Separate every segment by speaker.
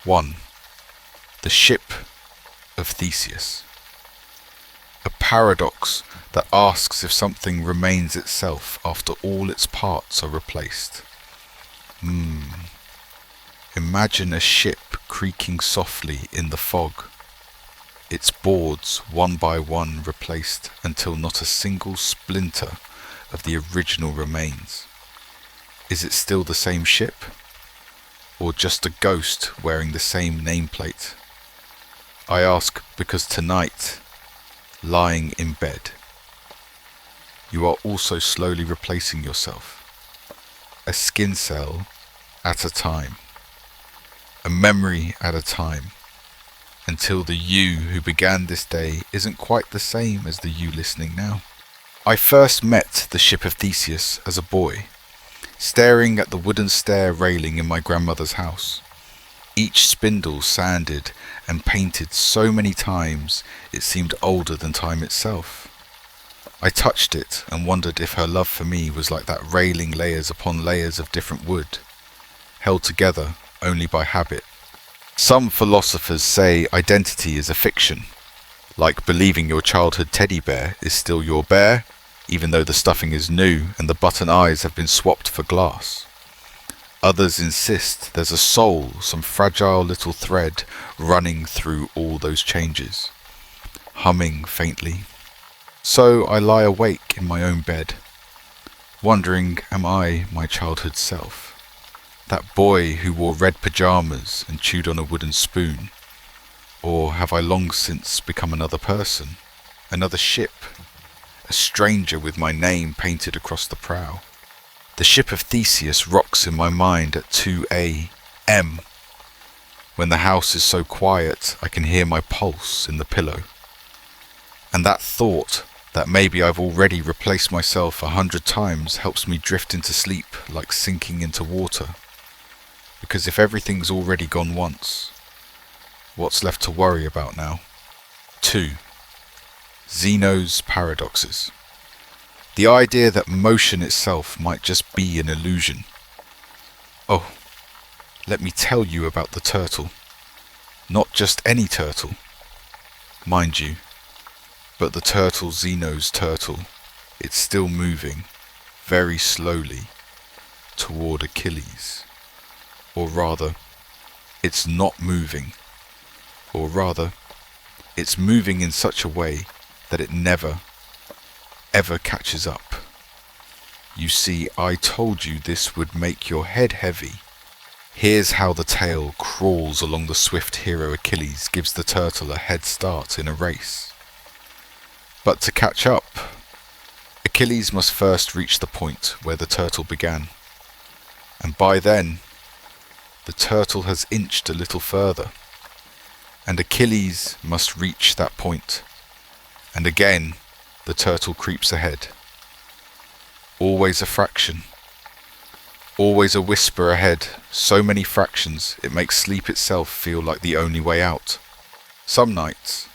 Speaker 1: 1. The Ship of Theseus. A paradox that asks if something remains itself after all its parts are replaced. Imagine a ship creaking softly in the fog, its boards one by one replaced until not a single splinter of the original remains. Is it still the same ship? Or just a ghost wearing the same nameplate? I ask because tonight, lying in bed, you are also slowly replacing yourself, a skin cell at a time, a memory at a time, until the you who began this day isn't quite the same as the you listening now. I first met the Ship of Theseus as a boy, staring at the wooden stair railing in my grandmother's house, each spindle sanded and painted so many times it seemed older than time itself. I touched it and wondered if her love for me was like that railing layers upon layers of different wood, held together only by habit. Some philosophers say identity is a fiction, like believing your childhood teddy bear is still your bear, even though the stuffing is new and the button eyes have been swapped for glass. Others insist there's a soul, some fragile little thread running through all those changes, humming faintly. So I lie awake in my own bed, wondering, am I my childhood self? That boy who wore red pajamas and chewed on a wooden spoon? Or have I long since become another person, another ship, a stranger with my name painted across the prow? The Ship of Theseus rocks in my mind at 2 a.m. when the house is so quiet I can hear my pulse in the pillow. And that thought that maybe I've already replaced myself 100 times helps me drift into sleep like sinking into water. Because if everything's already gone once, what's left to worry about now? 2. Zeno's paradoxes. The idea that motion itself might just be an illusion. Oh, let me tell you about the turtle. Not just any turtle, mind you, but the turtle Zeno's turtle. It's still moving, very slowly, toward Achilles. Or rather, it's not moving. Or rather, it's moving in such a way that it never, ever catches up. You see, I told you this would make your head heavy. Here's how the tail crawls along the swift hero Achilles gives the turtle a head start in a race. But to catch up, Achilles must first reach the point where the turtle began. And by then, the turtle has inched a little further. And Achilles must reach that point. And again, the turtle creeps ahead. Always a fraction. Always a whisper ahead, so many fractions it makes sleep itself feel like the only way out. Some nights,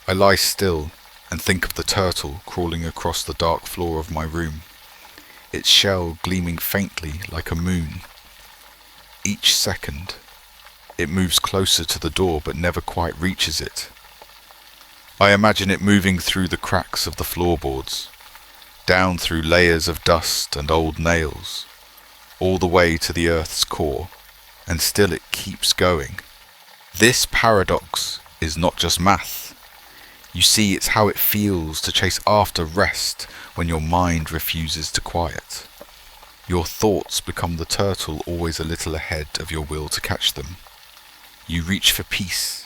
Speaker 1: I lie still and think of the turtle crawling across the dark floor of my room, its shell gleaming faintly like a moon. Each second, it moves closer to the door but never quite reaches it. I imagine it moving through the cracks of the floorboards, down through layers of dust and old nails, all the way to the earth's core, and still it keeps going. This paradox is not just math. You see, it's how it feels to chase after rest when your mind refuses to quiet. Your thoughts become the turtle always a little ahead of your will to catch them. You reach for peace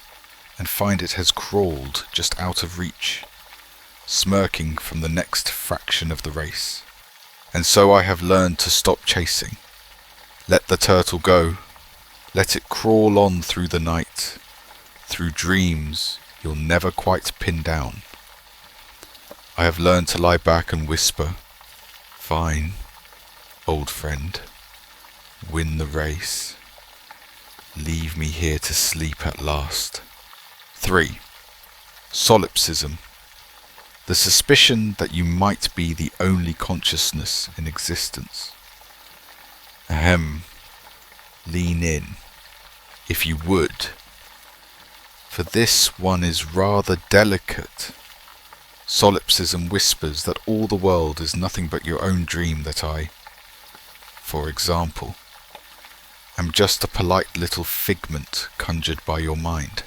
Speaker 1: and find it has crawled just out of reach, smirking from the next fraction of the race. And so I have learned to stop chasing. Let the turtle go. Let it crawl on through the night, through dreams you'll never quite pin down. I have learned to lie back and whisper, "Fine, old friend, win the race. Leave me here to sleep at last." 3. Solipsism. The suspicion that you might be the only consciousness in existence. Ahem. Lean in. if you would, for this one is rather delicate. Solipsism whispers that all the world is nothing but your own dream, that I, for example, am just a polite little figment conjured by your mind,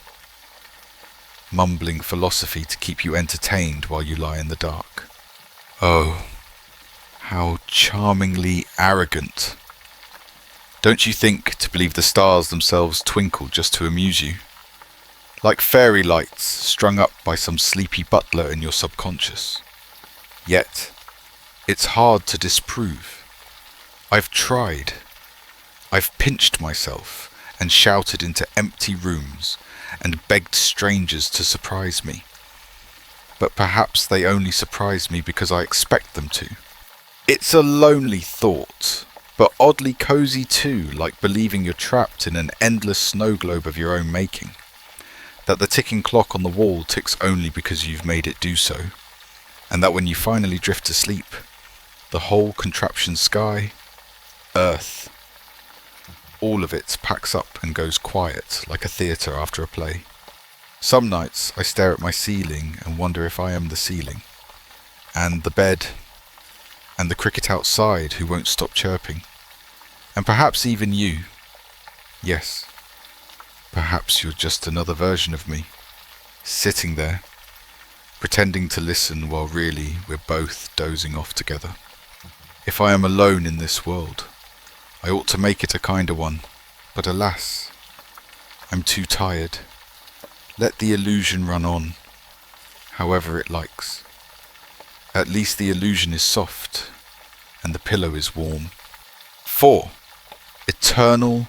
Speaker 1: mumbling philosophy to keep you entertained while you lie in the dark. Oh, how charmingly arrogant. Don't you think to believe the stars themselves twinkle just to amuse you? Like fairy lights strung up by some sleepy butler in your subconscious. Yet, it's hard to disprove. I've tried. I've pinched myself and shouted into empty rooms and begged strangers to surprise me. But perhaps they only surprise me because I expect them to. It's a lonely thought, but oddly cozy too, like believing you're trapped in an endless snow globe of your own making. That the ticking clock on the wall ticks only because you've made it do so, and that when you finally drift to sleep, the whole contraption sky, earth, all of it packs up and goes quiet like a theatre after a play. Some nights I stare at my ceiling and wonder if I am the ceiling, and the bed, and the cricket outside who won't stop chirping, and perhaps even you. Yes. Perhaps you're just another version of me, sitting there, pretending to listen while really we're both dozing off together. If I am alone in this world, I ought to make it a kinder one, but alas, I'm too tired. Let the illusion run on, however it likes. At least the illusion is soft, and the pillow is warm. 4. Eternal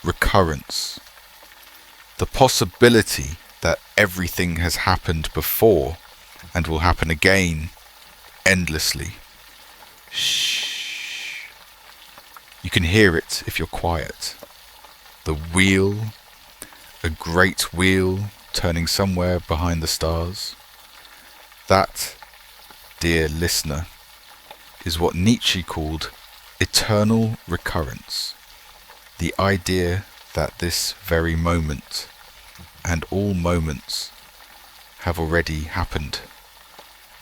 Speaker 1: recurrence. The possibility that everything has happened before and will happen again endlessly. Shh. You can hear it if you're quiet. The wheel, a great wheel turning somewhere behind the stars. That, dear listener, is what Nietzsche called eternal recurrence. The idea that this very moment and all moments have already happened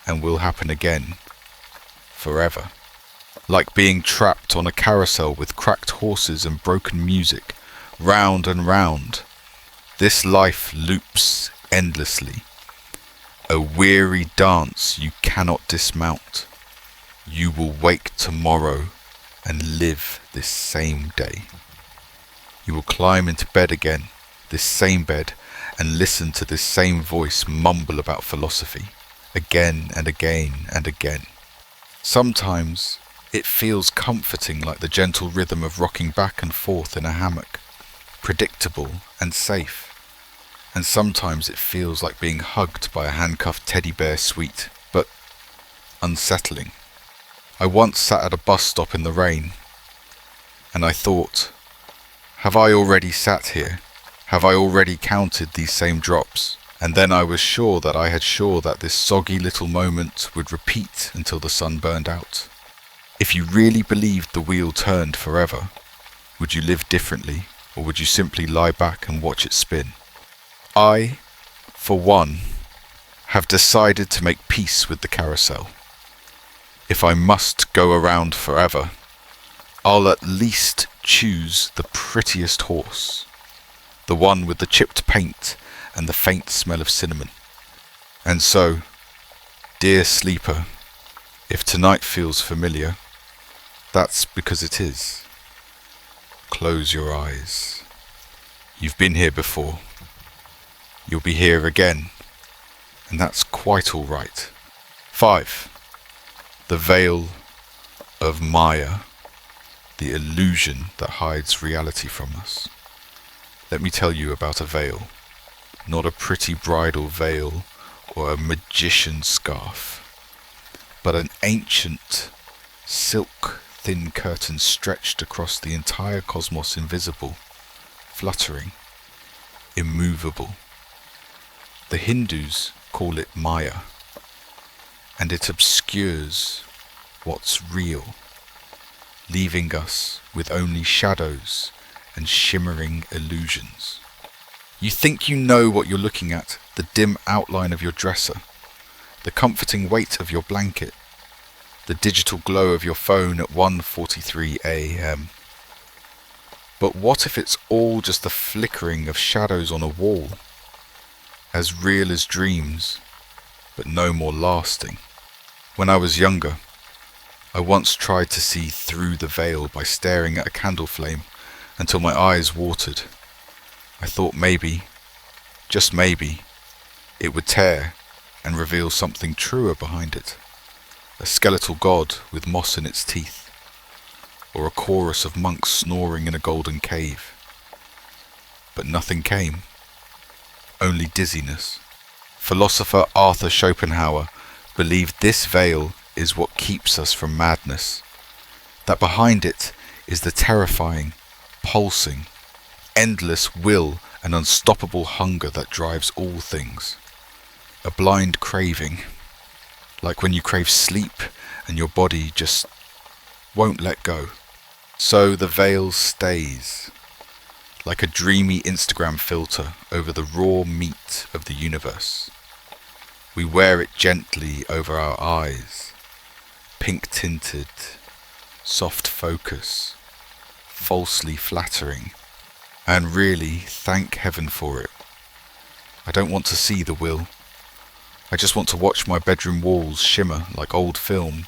Speaker 1: and will happen again forever. Like being trapped on a carousel with cracked horses and broken music, round and round. This life loops endlessly. A weary dance you cannot dismount. You will wake tomorrow and live this same day. You will climb into bed again, this same bed, and listen to this same voice mumble about philosophy, again and again and again. Sometimes it feels comforting, like the gentle rhythm of rocking back and forth in a hammock, predictable and safe. And sometimes it feels like being hugged by a handcuffed teddy bear, sweet, but unsettling. I once sat at a bus stop in the rain, and I thought, have I already sat here? Have I already counted these same drops? And then I was sure that this soggy little moment would repeat until the sun burned out. If you really believed the wheel turned forever, would you live differently, or would you simply lie back and watch it spin? I, for one, have decided to make peace with the carousel. If I must go around forever, I'll at least choose the prettiest horse, the one with the chipped paint and the faint smell of cinnamon. And so, dear sleeper, if tonight feels familiar, that's because it is. Close your eyes. You've been here before. You'll be here again, and that's quite all right. 5. The veil of Maya, the illusion that hides reality from us. Let me tell you about a veil, not a pretty bridal veil or a magician's scarf, but an ancient silk thin curtain stretched across the entire cosmos, invisible, fluttering, immovable. The Hindus call it Maya, and it obscures what's real, leaving us with only shadows and shimmering illusions. You think you know what you're looking at, the dim outline of your dresser, the comforting weight of your blanket, the digital glow of your phone at 1:43 a.m. But what if it's all just the flickering of shadows on a wall, as real as dreams, but no more lasting? When I was younger, I once tried to see through the veil by staring at a candle flame until my eyes watered. I thought maybe, just maybe, it would tear and reveal something truer behind it. A skeletal god with moss in its teeth, or a chorus of monks snoring in a golden cave. But nothing came, only dizziness. Philosopher Arthur Schopenhauer believed this veil is what keeps us from madness, that behind it is the terrifying, pulsing, endless will and unstoppable hunger that drives all things. A blind craving, like when you crave sleep and your body just won't let go. So the veil stays, like a dreamy Instagram filter over the raw meat of the universe. We wear it gently over our eyes, pink-tinted, soft focus, falsely flattering, and really thank heaven for it. I don't want to see the will. I just want to watch my bedroom walls shimmer like old film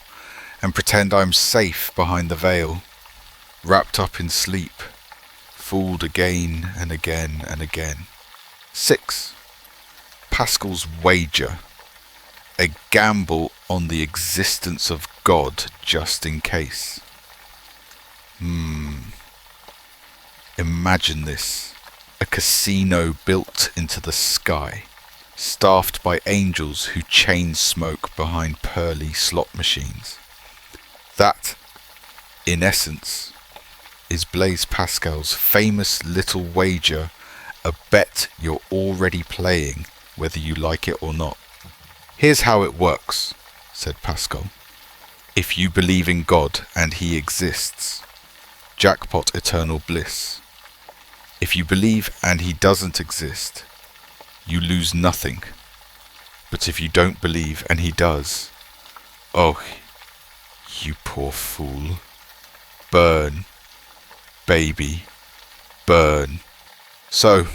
Speaker 1: and pretend I'm safe behind the veil, wrapped up in sleep, fooled again and again and again. 6. Pascal's wager. A gamble on the existence of God just in case. Imagine this. A casino built into the sky, staffed by angels who chain smoke behind pearly slot machines. That, in essence, is Blaise Pascal's famous little wager, a bet you're already playing whether you like it or not. Here's how it works, said Pascal. If you believe in God and he exists, jackpot eternal bliss. If you believe and he doesn't exist, you lose nothing. But if you don't believe and he does, oh, you poor fool. Burn, baby, burn. So,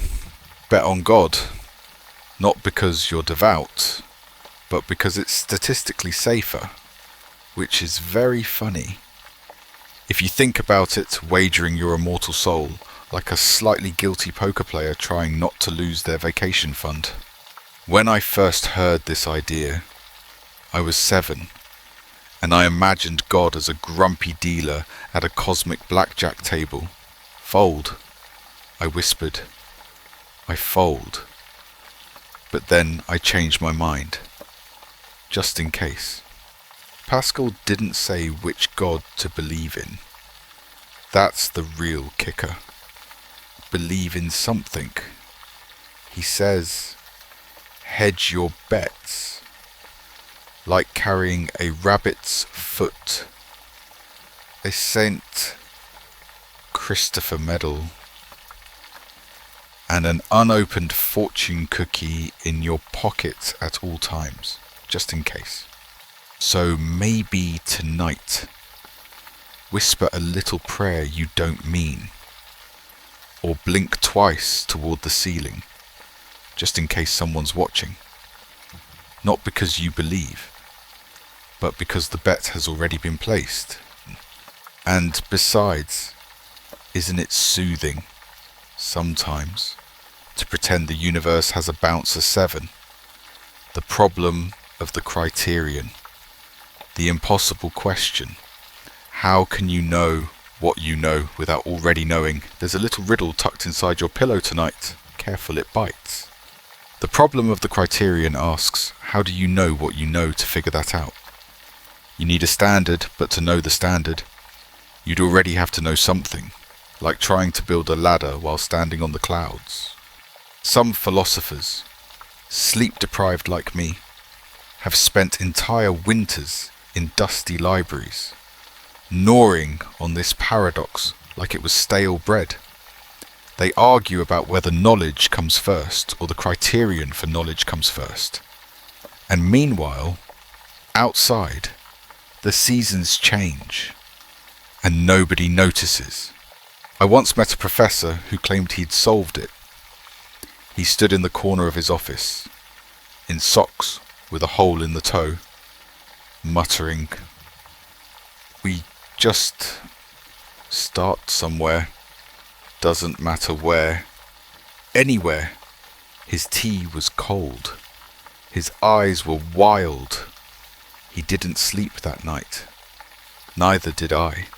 Speaker 1: bet on God, not because you're devout, but because it's statistically safer, which is very funny. If you think about it, wagering your immortal soul like a slightly guilty poker player trying not to lose their vacation fund. When I first heard this idea, I was 7, and I imagined God as a grumpy dealer at a cosmic blackjack table. Fold, I whispered. I fold. But then I changed my mind, just in case. Pascal didn't say which God to believe in. That's the real kicker. Believe in something. He says, hedge your bets, like carrying a rabbit's foot, a St. Christopher medal, and an unopened fortune cookie in your pocket at all times, just in case. So maybe tonight, whisper a little prayer you don't mean, or blink twice toward the ceiling, just in case someone's watching. Not because you believe, but because the bet has already been placed. And besides, isn't it soothing, sometimes, to pretend the universe has a bouncer 7? The problem of the Criterion. The impossible question. How can you know what you know without already knowing there's a little riddle tucked inside your pillow tonight? Careful, it bites. The problem of the Criterion asks, how do you know what you know to figure that out? You need a standard, but to know the standard, you'd already have to know something, like trying to build a ladder while standing on the clouds. Some philosophers, sleep-deprived like me, have spent entire winters in dusty libraries, gnawing on this paradox like it was stale bread. They argue about whether knowledge comes first or the criterion for knowledge comes first. And meanwhile, outside, the seasons change and nobody notices. I once met a professor who claimed he'd solved it. He stood in the corner of his office, in socks with a hole in the toe, muttering, "We just start somewhere, doesn't matter where, anywhere." His tea was cold. His eyes were wild. He didn't sleep that night. Neither did I.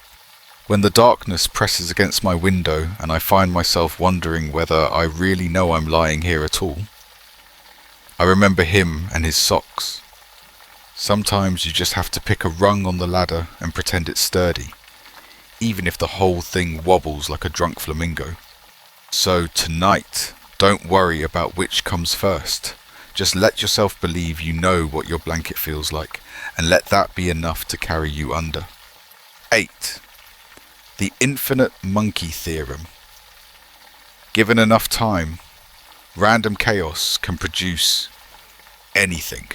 Speaker 1: When the darkness presses against my window and I find myself wondering whether I really know I'm lying here at all, I remember him and his socks. Sometimes you just have to pick a rung on the ladder and pretend it's sturdy, even if the whole thing wobbles like a drunk flamingo. So tonight, don't worry about which comes first. Just let yourself believe you know what your blanket feels like, and let that be enough to carry you under. 8. The infinite monkey theorem. Given enough time, random chaos can produce anything.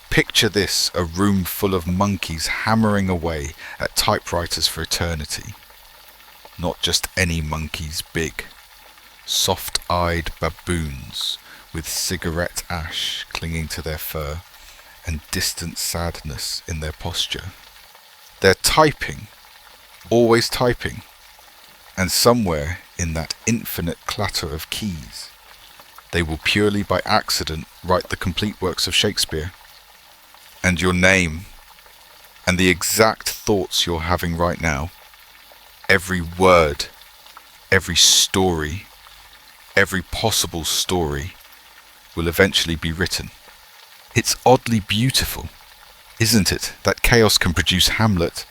Speaker 1: Picture this, a room full of monkeys hammering away at typewriters for eternity. Not just any monkeys, big, soft-eyed baboons with cigarette ash clinging to their fur and distant sadness in their posture. They're typing, always typing, and somewhere in that infinite clatter of keys, they will purely by accident write the complete works of Shakespeare. And your name, and the exact thoughts you're having right now, every word, every story, every possible story, will eventually be written. It's oddly beautiful, isn't it, that chaos can produce Hamlet,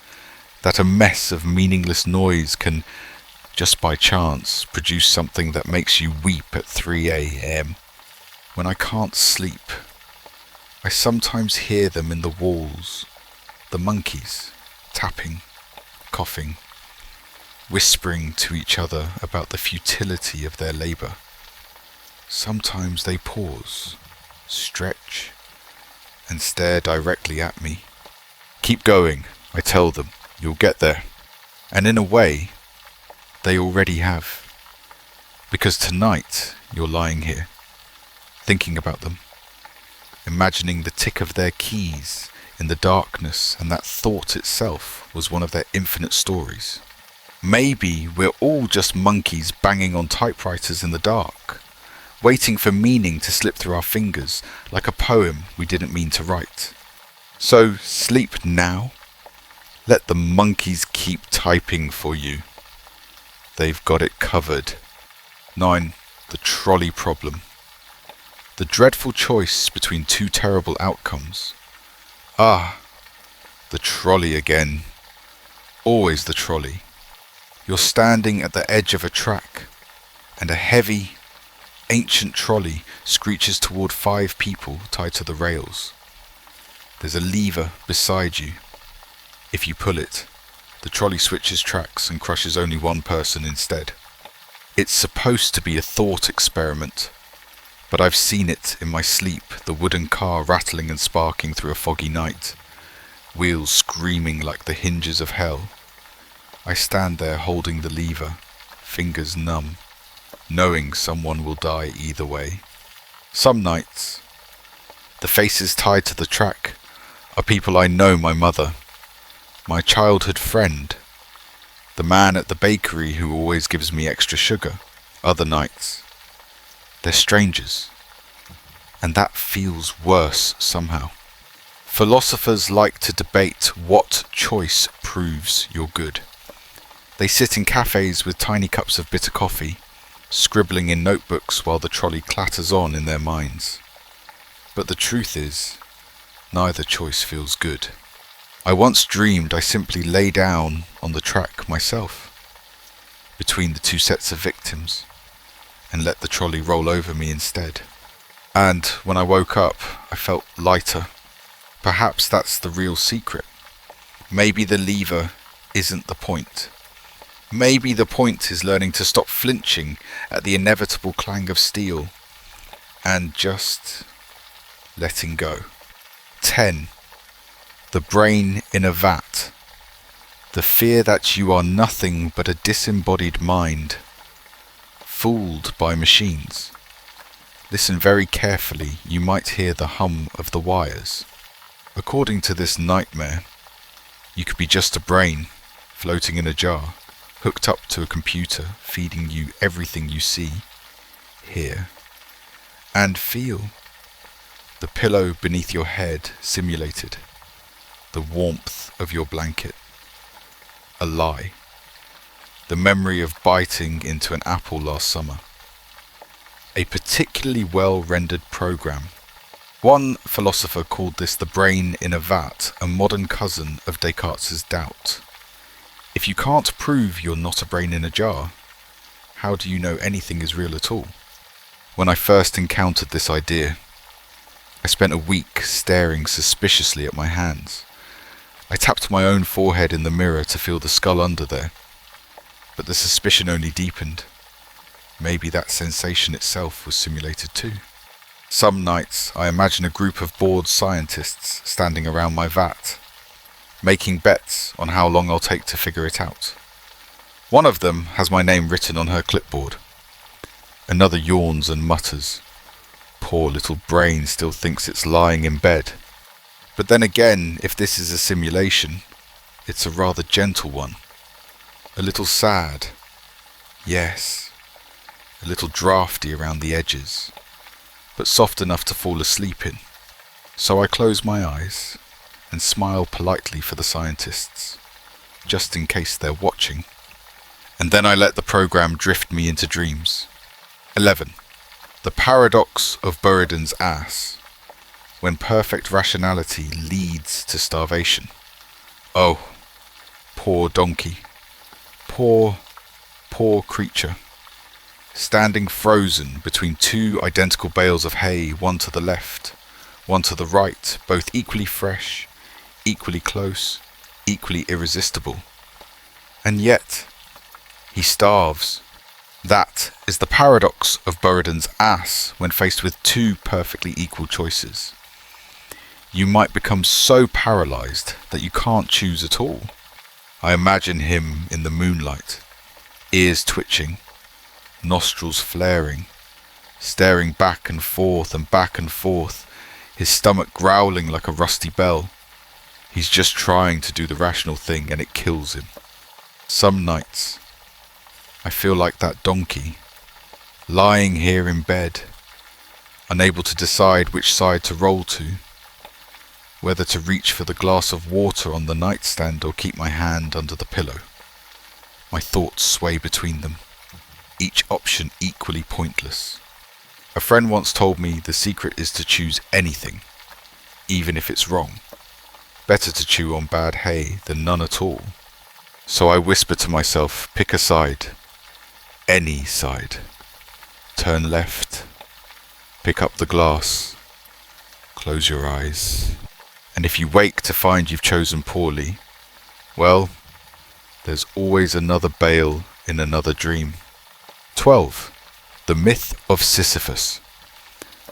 Speaker 1: that a mess of meaningless noise can, just by chance, produce something that makes you weep at 3 a.m. When I can't sleep, I sometimes hear them in the walls, the monkeys, tapping, coughing, whispering to each other about the futility of their labour. Sometimes they pause, stretch, and stare directly at me. Keep going, I tell them, you'll get there. And in a way, they already have. Because tonight, you're lying here, thinking about them, imagining the tick of their keys in the darkness, and that thought itself was one of their infinite stories. Maybe we're all just monkeys banging on typewriters in the dark, waiting for meaning to slip through our fingers like a poem we didn't mean to write. So sleep now. Let the monkeys keep typing for you. They've got it covered. 9. The Trolley Problem. The dreadful choice between two terrible outcomes. Ah, the trolley again. Always the trolley. You're standing at the edge of a track, and a heavy, ancient trolley screeches toward 5 people tied to the rails. There's a lever beside you. If you pull it, the trolley switches tracks and crushes only one person instead. It's supposed to be a thought experiment, but I've seen it in my sleep, the wooden car rattling and sparking through a foggy night, wheels screaming like the hinges of hell. I stand there holding the lever, fingers numb, knowing someone will die either way. Some nights, the faces tied to the track are people I know, my mother, my childhood friend, the man at the bakery who always gives me extra sugar. Other nights, they're strangers, and that feels worse somehow. Philosophers like to debate what choice proves you're good. They sit in cafes with tiny cups of bitter coffee, scribbling in notebooks while the trolley clatters on in their minds. But the truth is, neither choice feels good. I once dreamed I simply lay down on the track myself, between the 2 sets of victims, and let the trolley roll over me instead. And when I woke up, I felt lighter. Perhaps that's the real secret. Maybe the lever isn't the point. Maybe the point is learning to stop flinching at the inevitable clang of steel and just letting go. 10. The brain in a vat. The fear that you are nothing but a disembodied mind, fooled by machines. Listen very carefully, you might hear the hum of the wires. According to this nightmare, you could be just a brain floating in a jar, hooked up to a computer, feeding you everything you see, hear, and feel. The pillow beneath your head simulated, the warmth of your blanket, a lie, the memory of biting into an apple last summer, a particularly well-rendered program. One philosopher called this the brain in a vat, a modern cousin of Descartes' doubt. If you can't prove you're not a brain in a jar, how do you know anything is real at all? When I first encountered this idea, I spent a week staring suspiciously at my hands. I tapped my own forehead in the mirror to feel the skull under there, but the suspicion only deepened. Maybe that sensation itself was simulated too. Some nights I imagine a group of bored scientists standing around my vat, making bets on how long I'll take to figure it out. One of them has my name written on her clipboard. Another yawns and mutters. Poor little brain still thinks it's lying in bed. But then again, if this is a simulation, it's a rather gentle one. A little sad. Yes. A little drafty around the edges, but soft enough to fall asleep in. So I close my eyes and smile politely for the scientists, just in case they're watching. And then I let the program drift me into dreams. 11. The paradox of Buridan's ass, when perfect rationality leads to starvation. Oh, poor donkey. Poor creature. Standing frozen between two identical bales of hay, one to the left, one to the right, both equally fresh, equally close, equally irresistible. And yet, he starves. That is the paradox of Buridan's ass when faced with two perfectly equal choices. You might become so paralyzed that you can't choose at all. I imagine him in the moonlight, ears twitching, nostrils flaring, staring back and forth, his stomach growling like a rusty bell. He's just trying to do the rational thing and it kills him. Some nights, I feel like that donkey, lying here in bed, unable to decide which side to roll to, whether to reach for the glass of water on the nightstand or keep my hand under the pillow. My thoughts sway between them, each option equally pointless. A friend once told me the secret is to choose anything, even if it's wrong. Better to chew on bad hay than none at all. So I whisper to myself, pick a side. Any side. Turn left. Pick up the glass. Close your eyes. And if you wake to find you've chosen poorly, well, there's always another bale in another dream. 12. The myth of Sisyphus.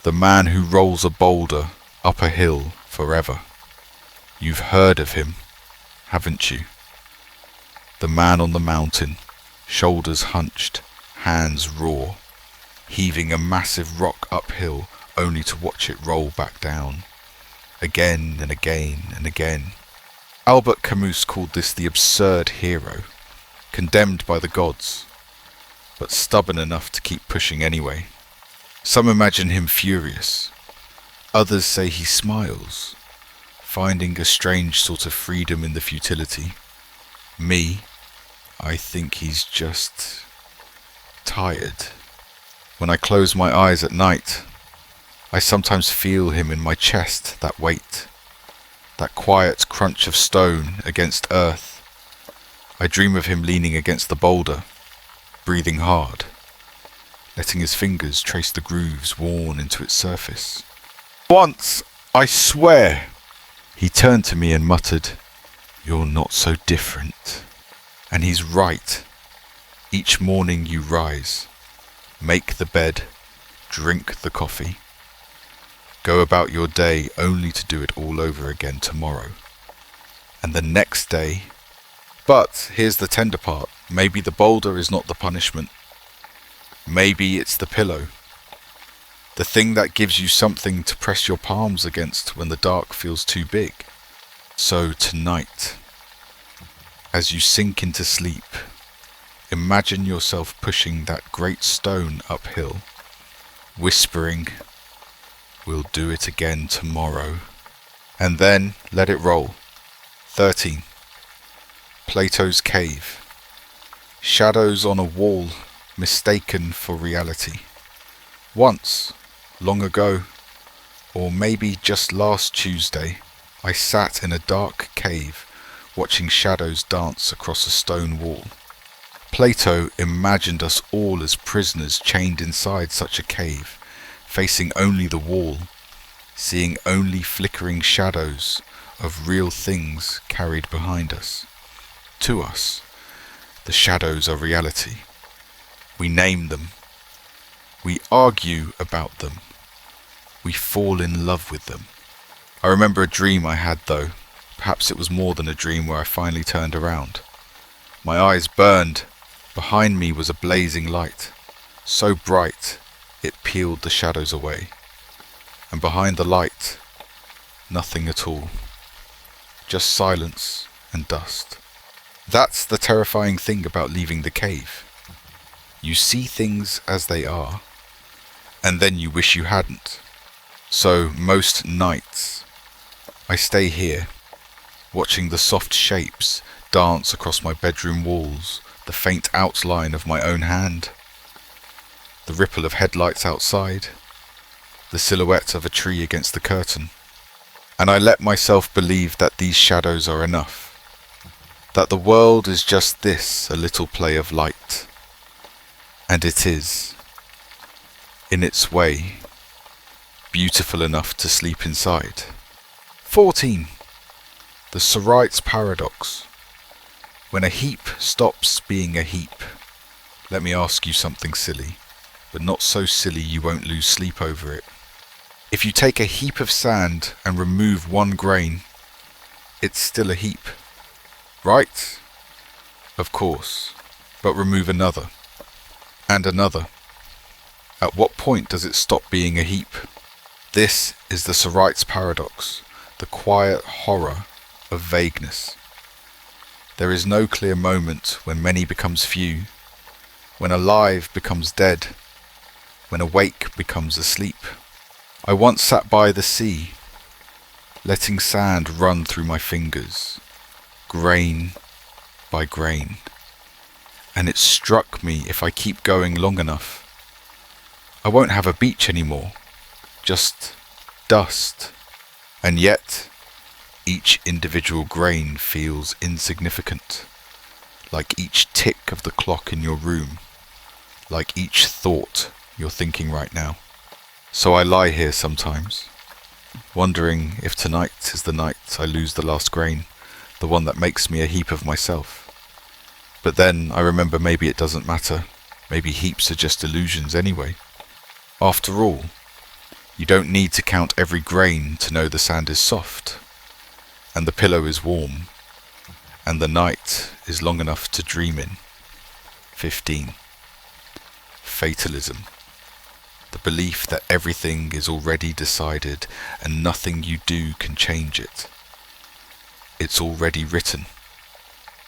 Speaker 1: The man who rolls a boulder up a hill forever. You've heard of him, haven't you? The man on the mountain, shoulders hunched, hands raw, heaving a massive rock uphill only to watch it roll back down, again and again and again. Albert Camus called this the absurd hero, condemned by the gods, but stubborn enough to keep pushing anyway. Some imagine him furious, others say he smiles, finding a strange sort of freedom in the futility. Me, I think he's just tired. When I close my eyes at night, I sometimes feel him in my chest, that weight, that quiet crunch of stone against earth. I dream of him leaning against the boulder, breathing hard, letting his fingers trace the grooves worn into its surface. Once, I swear, he turned to me and muttered, "You're not so different." And he's right. Each morning you rise, make the bed, drink the coffee, go about your day only to do it all over again tomorrow. And the next day... But here's the tender part. Maybe the boulder is not the punishment. Maybe it's the pillow. The thing that gives you something to press your palms against when the dark feels too big. So tonight, as you sink into sleep, imagine yourself pushing that great stone uphill, whispering, "We'll do it again tomorrow." And then let it roll. 13. Plato's cave. Shadows on a wall mistaken for reality. Once, long ago, or maybe just last Tuesday, I sat in a dark cave watching shadows dance across a stone wall. Plato imagined us all as prisoners chained inside such a cave, facing only the wall, seeing only flickering shadows of real things carried behind us. To us, the shadows are reality. We name them. We argue about them. We fall in love with them. I remember a dream I had though. Perhaps it was more than a dream where I finally turned around. My eyes burned. Behind me was a blazing light, so bright it peeled the shadows away. And behind the light, nothing at all. Just silence and dust. That's the terrifying thing about leaving the cave. You see things as they are, and then you wish you hadn't. So most nights, I stay here, watching the soft shapes dance across my bedroom walls, the faint outline of my own hand, the ripple of headlights outside, the silhouette of a tree against the curtain. And I let myself believe that these shadows are enough. That the world is just this, a little play of light. And it is, in its way, beautiful enough to sleep inside. 14. The Sorites paradox. When a heap stops being a heap. Let me ask you something silly, but not so silly you won't lose sleep over it. If you take a heap of sand and remove one grain, it's still a heap. Right? Of course. But remove another. And another. At what point does it stop being a heap? This is the Sorites paradox, the quiet horror of vagueness. There is no clear moment when many becomes few, when alive becomes dead, when awake becomes asleep. I once sat by the sea, letting sand run through my fingers, grain by grain, and it struck me if I keep going long enough, I won't have a beach anymore, just dust. And yet, each individual grain feels insignificant, like each tick of the clock in your room, like each thought you're thinking right now. So I lie here sometimes, wondering if tonight is the night I lose the last grain, the one that makes me a heap of myself. But then I remember maybe it doesn't matter, maybe heaps are just illusions anyway. After all, you don't need to count every grain to know the sand is soft, and the pillow is warm, and the night is long enough to dream in. 15. Fatalism. The belief that everything is already decided and nothing you do can change it. It's already written,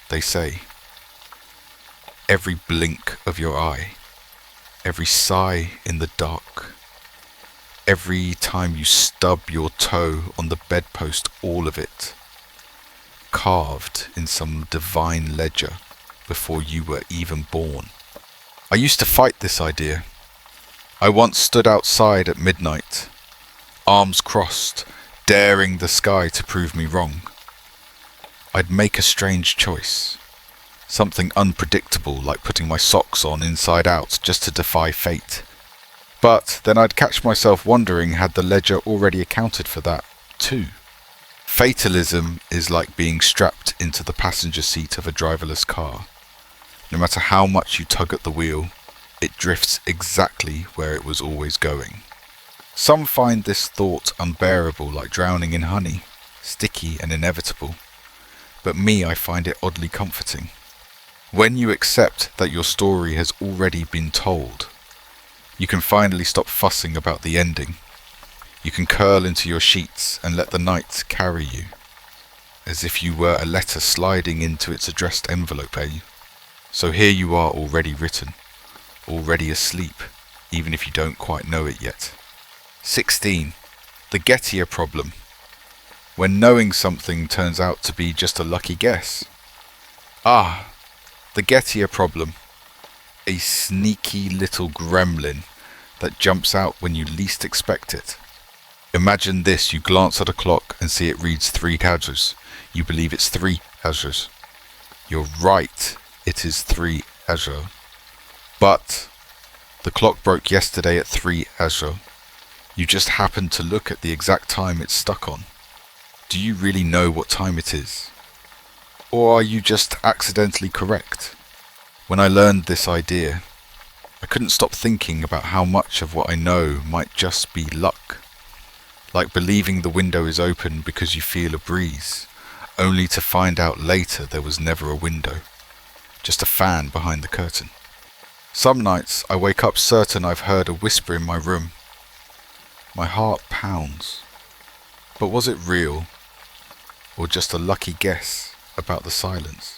Speaker 1: they say. Every blink of your eye, every sigh in the dark, every time you stub your toe on the bedpost, all of it, carved in some divine ledger before you were even born. I used to fight this idea. I once stood outside at midnight, arms crossed, daring the sky to prove me wrong. I'd make a strange choice, something unpredictable like putting my socks on inside out just to defy fate. But then I'd catch myself wondering had the ledger already accounted for that too. Fatalism is like being strapped into the passenger seat of a driverless car. No matter how much you tug at the wheel, it drifts exactly where it was always going. Some find this thought unbearable, like drowning in honey, sticky and inevitable. But me, I find it oddly comforting. When you accept that your story has already been told, you can finally stop fussing about the ending. You can curl into your sheets and let the night carry you, as if you were a letter sliding into its addressed envelope, eh? So here you are, already written, already asleep, even if you don't quite know it yet. 16. The Gettier Problem. When knowing something turns out to be just a lucky guess. Ah, the Gettier Problem. A sneaky little gremlin that jumps out when you least expect it. Imagine this: you glance at a clock and see it reads 3 hours. You believe it's 3 hours. You're right, it is 3 hours. But the clock broke yesterday at 3 hours. You just happened to look at the exact time it's stuck on. Do you really know what time it is? Or are you just accidentally correct? When I learned this idea, I couldn't stop thinking about how much of what I know might just be luck. Like believing the window is open because you feel a breeze, only to find out later there was never a window, just a fan behind the curtain. Some nights I wake up certain I've heard a whisper in my room. My heart pounds. But was it real, or just a lucky guess about the silence?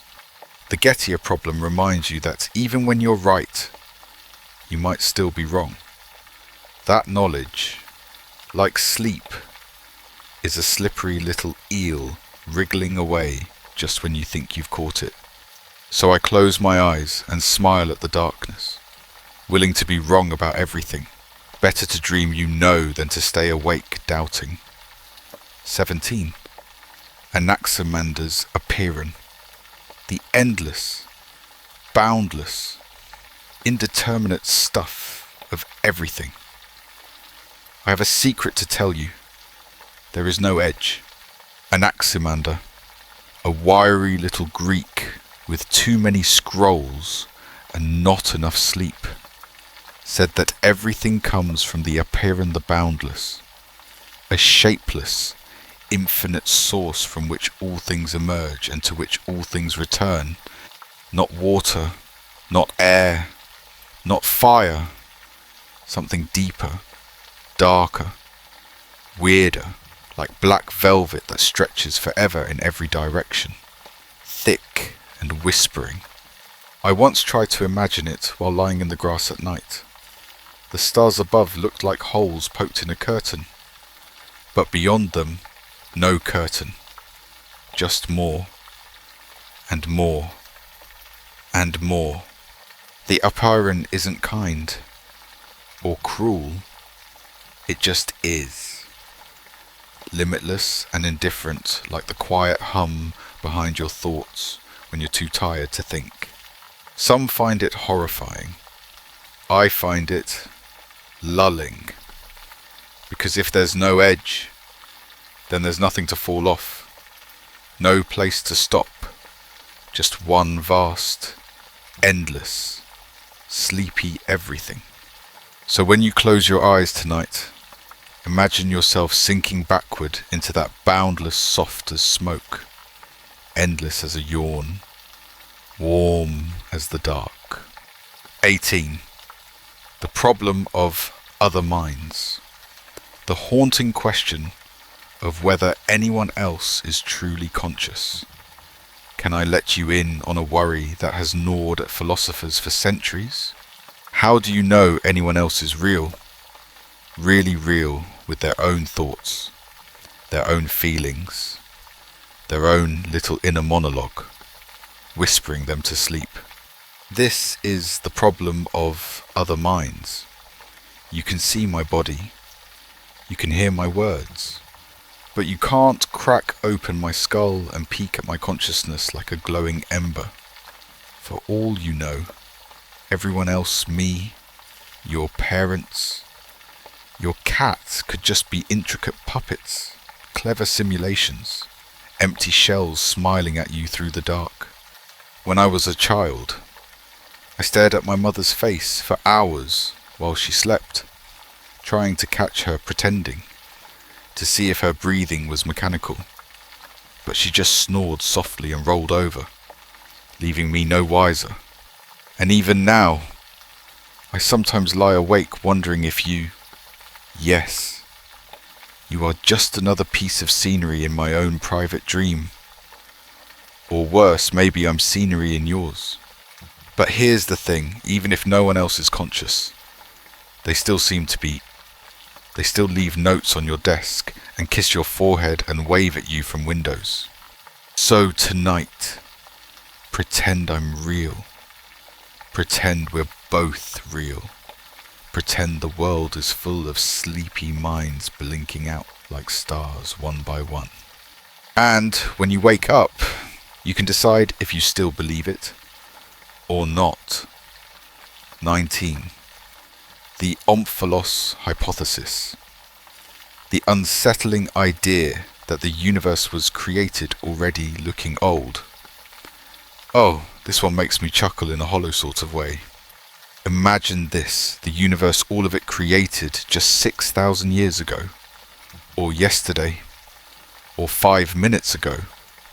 Speaker 1: The Gettier Problem reminds you that even when you're right, you might still be wrong. That knowledge, like sleep, is a slippery little eel wriggling away just when you think you've caught it. So I close my eyes and smile at the darkness, willing to be wrong about everything. Better to dream you know than to stay awake doubting. 17. Anaximander's Apeiron. The endless, boundless, indeterminate stuff of everything. I have a secret to tell you. There is no edge. Anaximander, a wiry little Greek with too many scrolls and not enough sleep, said that everything comes from the Apeiron the boundless, a shapeless, infinite source from which all things emerge and to which all things return. Not water, not air, not fire, something deeper, darker, weirder, like black velvet that stretches forever in every direction, thick and whispering. I once tried to imagine it while lying in the grass at night. The stars above looked like holes poked in a curtain, but beyond them, no curtain, just more, and more, and more. The Apeiron isn't kind, or cruel, it just is. Limitless and indifferent, like the quiet hum behind your thoughts when you're too tired to think. Some find it horrifying. I find it lulling. Because if there's no edge, then there's nothing to fall off. No place to stop. Just one vast, endless, sleepy everything. So when you close your eyes tonight, imagine yourself sinking backward into that boundless soft as smoke, endless as a yawn, warm as the dark. 18. The problem of other minds. The haunting question of whether anyone else is truly conscious. Can I let you in on a worry that has gnawed at philosophers for centuries? How do you know anyone else is real? Really real with their own thoughts, their own feelings, their own little inner monologue, whispering them to sleep. This is the problem of other minds. You can see my body, you can hear my words, but you can't crack open my skull and peek at my consciousness like a glowing ember. For all you know, everyone else, me, your parents, your cat could just be intricate puppets, clever simulations, empty shells smiling at you through the dark. When I was a child, I stared at my mother's face for hours while she slept, trying to catch her pretending, to see if her breathing was mechanical. But she just snored softly and rolled over, leaving me no wiser. And even now, I sometimes lie awake wondering if yes, you are just another piece of scenery in my own private dream. Or worse, maybe I'm scenery in yours. But here's the thing, even if no one else is conscious, they still leave notes on your desk and kiss your forehead and wave at you from windows. So tonight, pretend I'm real. Pretend we're both real. Pretend the world is full of sleepy minds blinking out like stars one by one. And when you wake up, you can decide if you still believe it or not. 19. The omphalos hypothesis. The unsettling idea that the universe was created already looking old. Oh, this one makes me chuckle in a hollow sort of way. Imagine this, the universe, all of it created just 6,000 years ago, or yesterday, or 5 minutes ago,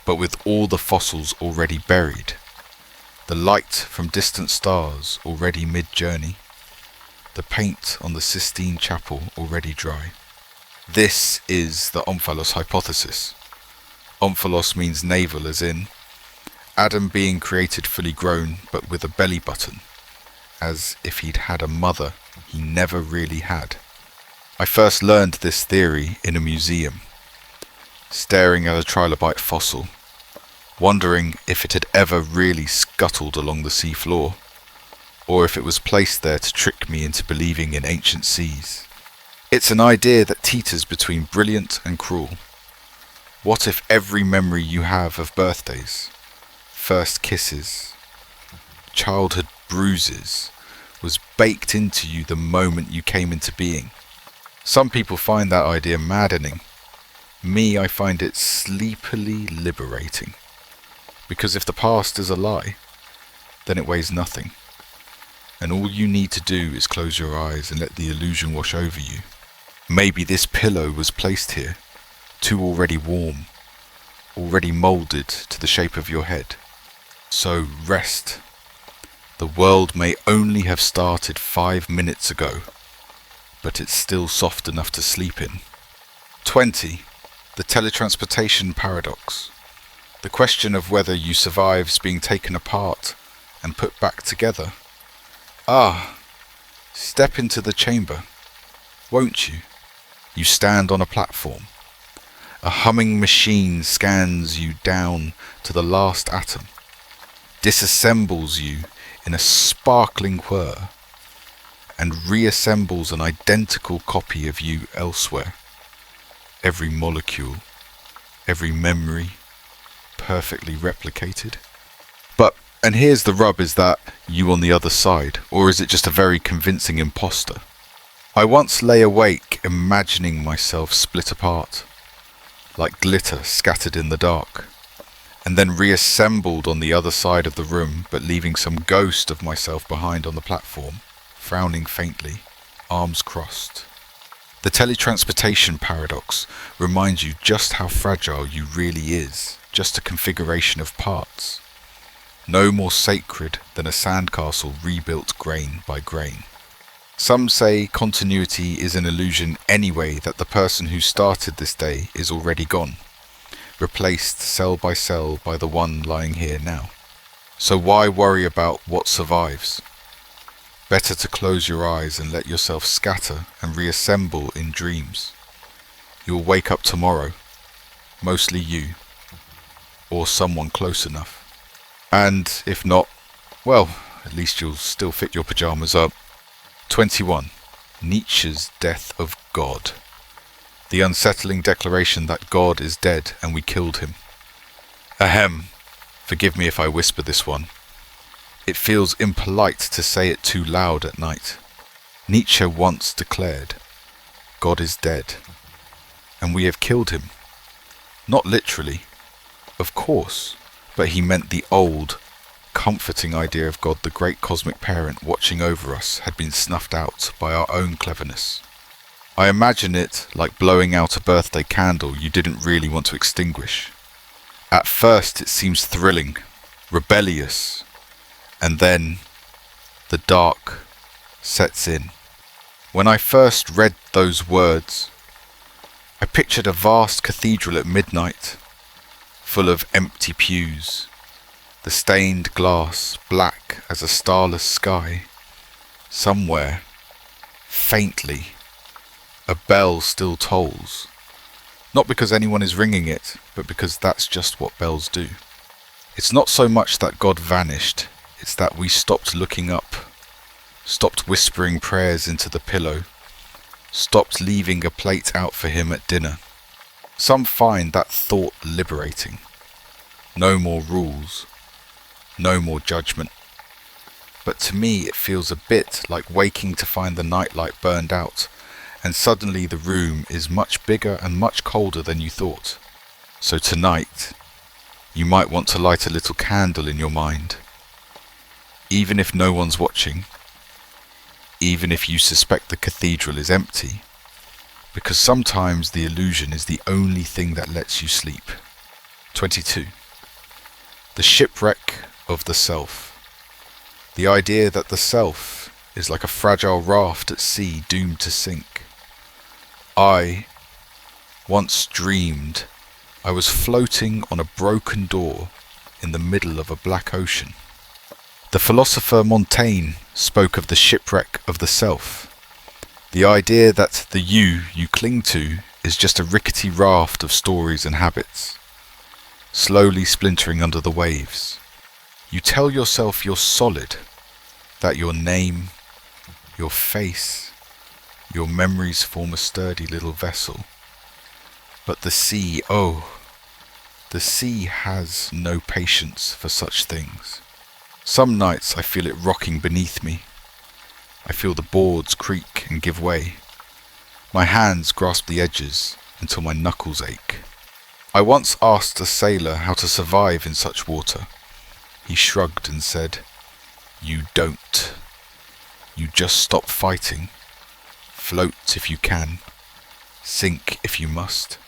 Speaker 1: but with all the fossils already buried, the light from distant stars already mid-journey, the paint on the Sistine Chapel already dry. This is the omphalos hypothesis. Omphalos means navel, as in Adam being created fully grown but with a belly button, as if he'd had a mother he never really had. I first learned this theory in a museum, staring at a trilobite fossil, wondering if it had ever really scuttled along the sea floor, or if it was placed there to trick me into believing in ancient seas. It's an idea that teeters between brilliant and cruel. What if every memory you have of birthdays, first kisses, childhood bruises, was baked into you the moment you came into being? Some people find that idea maddening. Me, I find it sleepily liberating. Because if the past is a lie, then it weighs nothing. And all you need to do is close your eyes and let the illusion wash over you. Maybe this pillow was placed here, too already warm, already moulded to the shape of your head. So rest. The world may only have started 5 minutes ago, but it's still soft enough to sleep in. 20. The teletransportation paradox. The question of whether you survives being taken apart and put back together. Step into the chamber, won't you? You stand on a platform. A humming machine scans you down to the last atom, disassembles you in a sparkling whir, and reassembles an identical copy of you elsewhere. Every molecule, every memory, perfectly replicated. And here's the rub, is that you on the other side, or is it just a very convincing imposter? I once lay awake imagining myself split apart, like glitter scattered in the dark, and then reassembled on the other side of the room, but leaving some ghost of myself behind on the platform, frowning faintly, arms crossed. The teletransportation paradox reminds you just how fragile you really is, just a configuration of parts. No more sacred than a sandcastle rebuilt grain by grain. Some say continuity is an illusion anyway, that the person who started this day is already gone, replaced cell by cell by the one lying here now. So why worry about what survives? Better to close your eyes and let yourself scatter and reassemble in dreams. You'll wake up tomorrow, mostly you, or someone close enough. And if not, well, at least you'll still fit your pyjamas up. 21. Nietzsche's death of God. The unsettling declaration that God is dead and we killed him. Ahem. Forgive me if I whisper this one. It feels impolite to say it too loud at night. Nietzsche once declared, God is dead, and we have killed him. Not literally, of course, but he meant the old, comforting idea of God, the great cosmic parent watching over us, had been snuffed out by our own cleverness. I imagine it like blowing out a birthday candle you didn't really want to extinguish. At first it seems thrilling, rebellious, and then the dark sets in. When I first read those words, I pictured a vast cathedral at midnight, full of empty pews, the stained glass black as a starless sky. Somewhere, faintly, a bell still tolls. Not because anyone is ringing it, but because that's just what bells do. It's not so much that God vanished, it's that we stopped looking up, stopped whispering prayers into the pillow, stopped leaving a plate out for him at dinner. Some find that thought liberating. No more rules, no more judgment. But to me it feels a bit like waking to find the nightlight burned out, and suddenly the room is much bigger and much colder than you thought. So tonight, you might want to light a little candle in your mind. Even if no one's watching, even if you suspect the cathedral is empty, because sometimes the illusion is the only thing that lets you sleep. 22. The shipwreck of the self. The idea that the self is like a fragile raft at sea doomed to sink. I once dreamed I was floating on a broken door in the middle of a black ocean. The philosopher Montaigne spoke of the shipwreck of the self, the idea that the you cling to is just a rickety raft of stories and habits, slowly splintering under the waves. You tell yourself you're solid, that your name, your face, your memories form a sturdy little vessel. But the sea, the sea has no patience for such things. Some nights I feel it rocking beneath me. I feel the boards creak and give way. My hands grasp the edges until my knuckles ache. I once asked a sailor how to survive in such water. He shrugged and said, "You don't. You just stop fighting. Float if you can, sink if you must."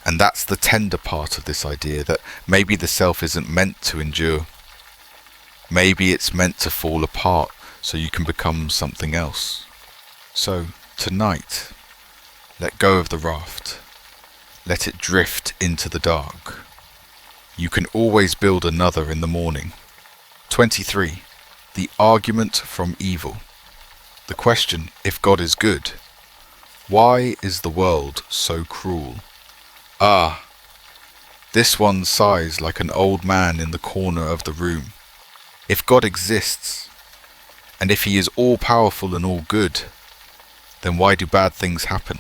Speaker 1: And that's the tender part of this idea, that maybe the self isn't meant to endure. Maybe it's meant to fall apart so you can become something else. So, tonight, let go of the raft. Let it drift into the dark. You can always build another in the morning. 23. The argument from evil. The question, if God is good, why is the world so cruel? This one sighs like an old man in the corner of the room. If God exists, and if he is all-powerful and all good, then why do bad things happen?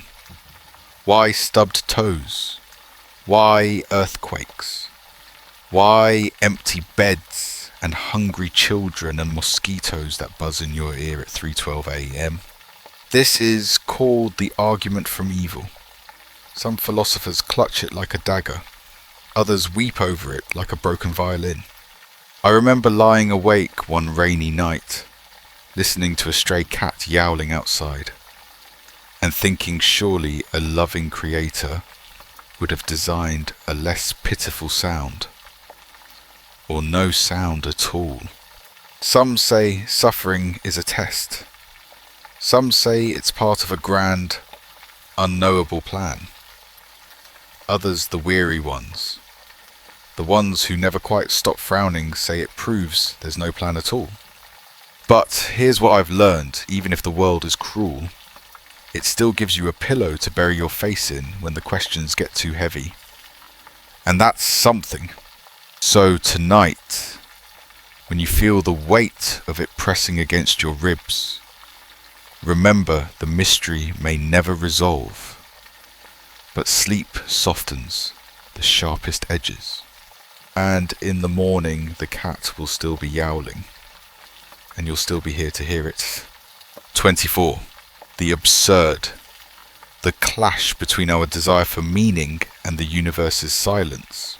Speaker 1: Why stubbed toes? Why earthquakes? Why empty beds and hungry children and mosquitoes that buzz in your ear at 3:12 a.m.? This is called the argument from evil. Some philosophers clutch it like a dagger. Others weep over it like a broken violin. I remember lying awake one rainy night, listening to a stray cat yowling outside, and thinking surely a loving creator would have designed a less pitiful sound, or no sound at all. Some say suffering is a test. Some say it's part of a grand, unknowable plan. Others, the weary ones, the ones who never quite stop frowning, say it proves there's no plan at all. But here's what I've learned: even if the world is cruel, it still gives you a pillow to bury your face in when the questions get too heavy. And that's something. So tonight, when you feel the weight of it pressing against your ribs, remember the mystery may never resolve, but sleep softens the sharpest edges. And in the morning the cat will still be yowling, and you'll still be here to hear it. 24. The absurd. The clash between our desire for meaning and the universe's silence.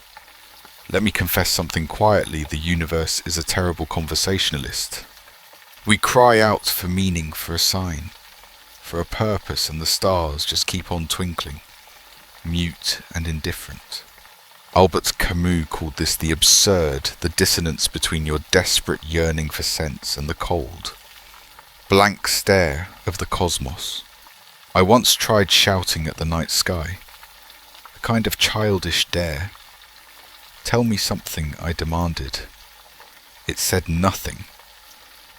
Speaker 1: Let me confess something quietly, the universe is a terrible conversationalist. We cry out for meaning, for a sign, for a purpose, and the stars just keep on twinkling, mute and indifferent. Albert Camus called this the absurd, the dissonance between your desperate yearning for sense and the cold, blank stare of the cosmos. I once tried shouting at the night sky, a kind of childish dare. Tell me something, I demanded. It said nothing.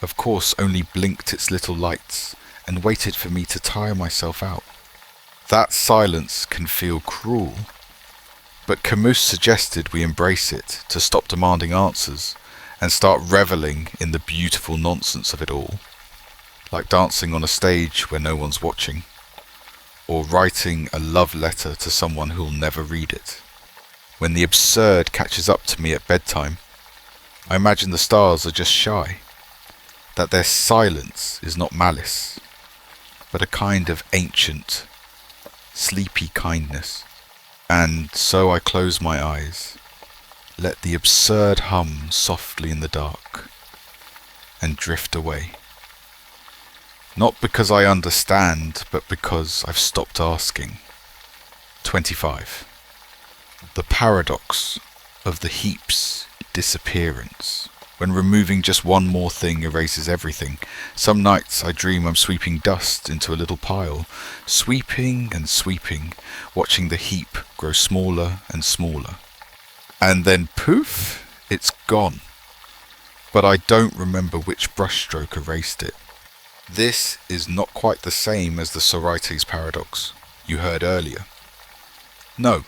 Speaker 1: Of course, only blinked its little lights and waited for me to tire myself out. That silence can feel cruel. But Camus suggested we embrace it, to stop demanding answers and start reveling in the beautiful nonsense of it all, like dancing on a stage where no one's watching, or writing a love letter to someone who'll never read it. When the absurd catches up to me at bedtime, I imagine the stars are just shy, that their silence is not malice, but a kind of ancient, sleepy kindness. And so I close my eyes, let the absurd hum softly in the dark, and drift away. Not because I understand, but because I've stopped asking. 25. The paradox of the heap's disappearance. When removing just one more thing erases everything. Some nights I dream I'm sweeping dust into a little pile, sweeping and sweeping, watching the heap grow smaller and smaller. And then poof, it's gone. But I don't remember which brushstroke erased it. This is not quite the same as the Sorites paradox you heard earlier. No.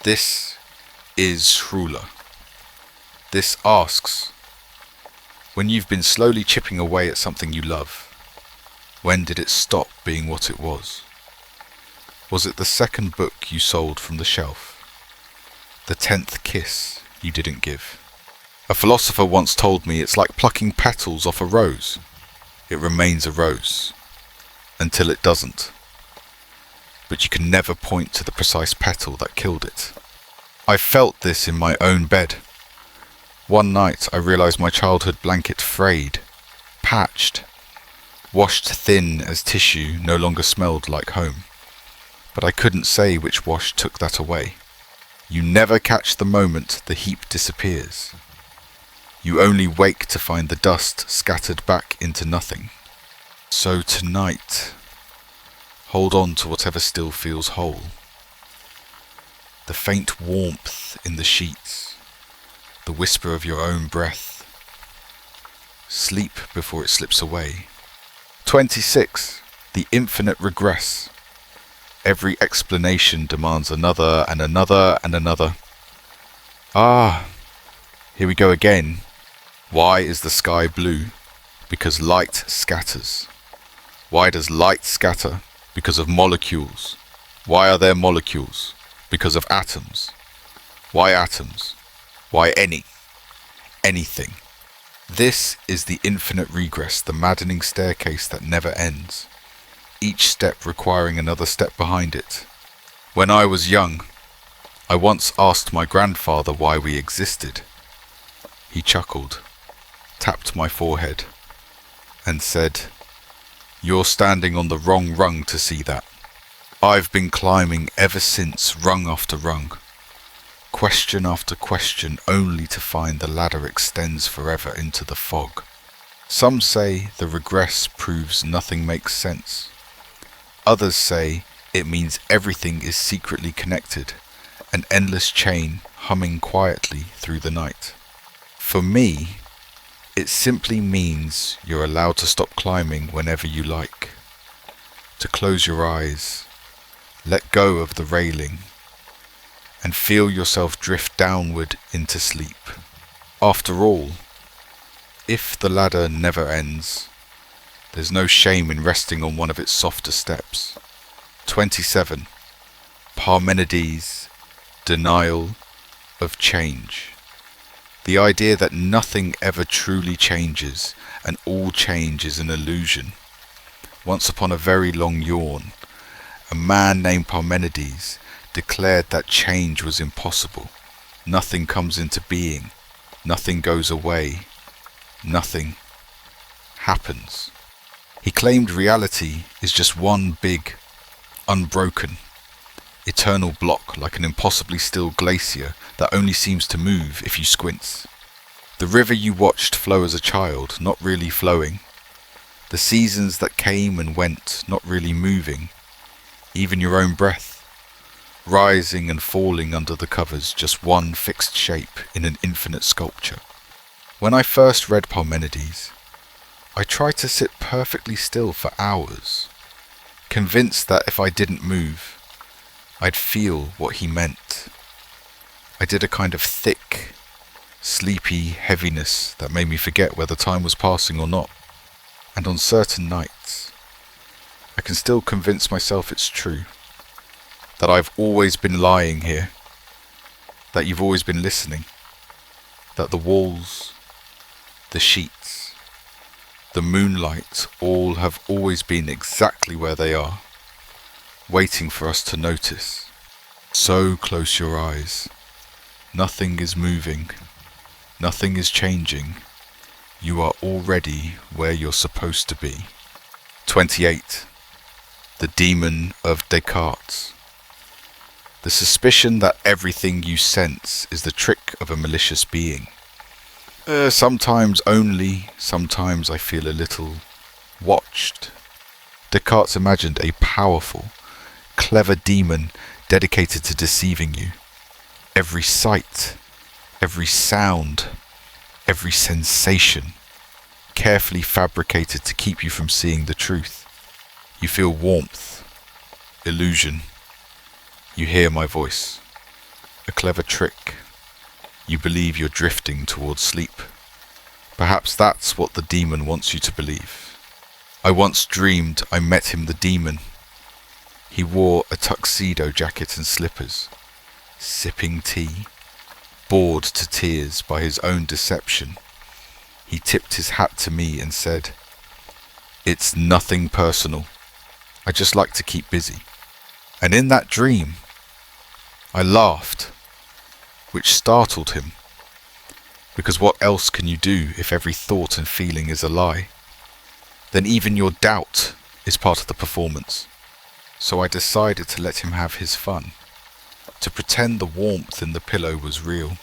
Speaker 1: This is Schruller. This asks, when you've been slowly chipping away at something you love, when did it stop being what it was? Was it the second book you sold from the shelf? The 10th kiss you didn't give? A philosopher once told me it's like plucking petals off a rose. It remains a rose, until it doesn't. But you can never point to the precise petal that killed it. I felt this in my own bed. One night I realized my childhood blanket frayed, patched, washed thin as tissue no longer smelled like home. But I couldn't say which wash took that away. You never catch the moment the heap disappears. You only wake to find the dust scattered back into nothing. So tonight, hold on to whatever still feels whole. The faint warmth in the sheets, the whisper of your own breath. Sleep before it slips away. 26. The infinite regress. Every explanation demands another and another and another. Ah, here we go again. Why is the sky blue? Because light scatters. Why does light scatter? Because of molecules. Why are there molecules? Because of atoms. Why atoms? Why anything? This is the infinite regress, the maddening staircase that never ends, each step requiring another step behind it. When I was young, I once asked my grandfather why we existed. He chuckled, tapped my forehead, and said, "You're standing on the wrong rung to see that. I've been climbing ever since, rung after rung. Question after question, only to find the ladder extends forever into the fog. Some say the regress proves nothing makes sense. Others say it means everything is secretly connected, an endless chain humming quietly through the night. For me, it simply means you're allowed to stop climbing whenever you like, to close your eyes, let go of the railing, and feel yourself drift downward into sleep. After all, if the ladder never ends, there's no shame in resting on one of its softer steps. 27. Parmenides' denial of change. The idea that nothing ever truly changes and all change is an illusion. Once upon a very long yawn, a man named Parmenides declared that change was impossible. Nothing comes into being. Nothing goes away. Nothing happens. He claimed reality is just one big, unbroken, eternal block like an impossibly still glacier that only seems to move if you squint. The river you watched flow as a child, not really flowing. The seasons that came and went, not really moving. Even your own breath, rising and falling under the covers, just one fixed shape in an infinite sculpture. When I first read Parmenides, I tried to sit perfectly still for hours, convinced that if I didn't move, I'd feel what he meant. I did a kind of thick, sleepy heaviness that made me forget whether time was passing or not. And on certain nights, I can still convince myself it's true, that I've always been lying here, that you've always been listening, that the walls, the sheets, the moonlight all have always been exactly where they are, waiting for us to notice. So close your eyes. Nothing is moving. Nothing is changing. You are already where you're supposed to be. 28. The demon of Descartes. The suspicion that everything you sense is the trick of a malicious being. Sometimes only, sometimes I feel a little watched. Descartes imagined a powerful, clever demon dedicated to deceiving you. Every sight, every sound, every sensation, carefully fabricated to keep you from seeing the truth. You feel warmth, illusion. You hear my voice. A clever trick. You believe you're drifting towards sleep. Perhaps that's what the demon wants you to believe. I once dreamed I met him, the demon. He wore a tuxedo jacket and slippers, sipping tea, bored to tears by his own deception. He tipped his hat to me and said, "It's nothing personal. I just like to keep busy." And in that dream, I laughed, which startled him, because what else can you do if every thought and feeling is a lie? Then even your doubt is part of the performance. So I decided to let him have his fun, to pretend the warmth in the pillow was real,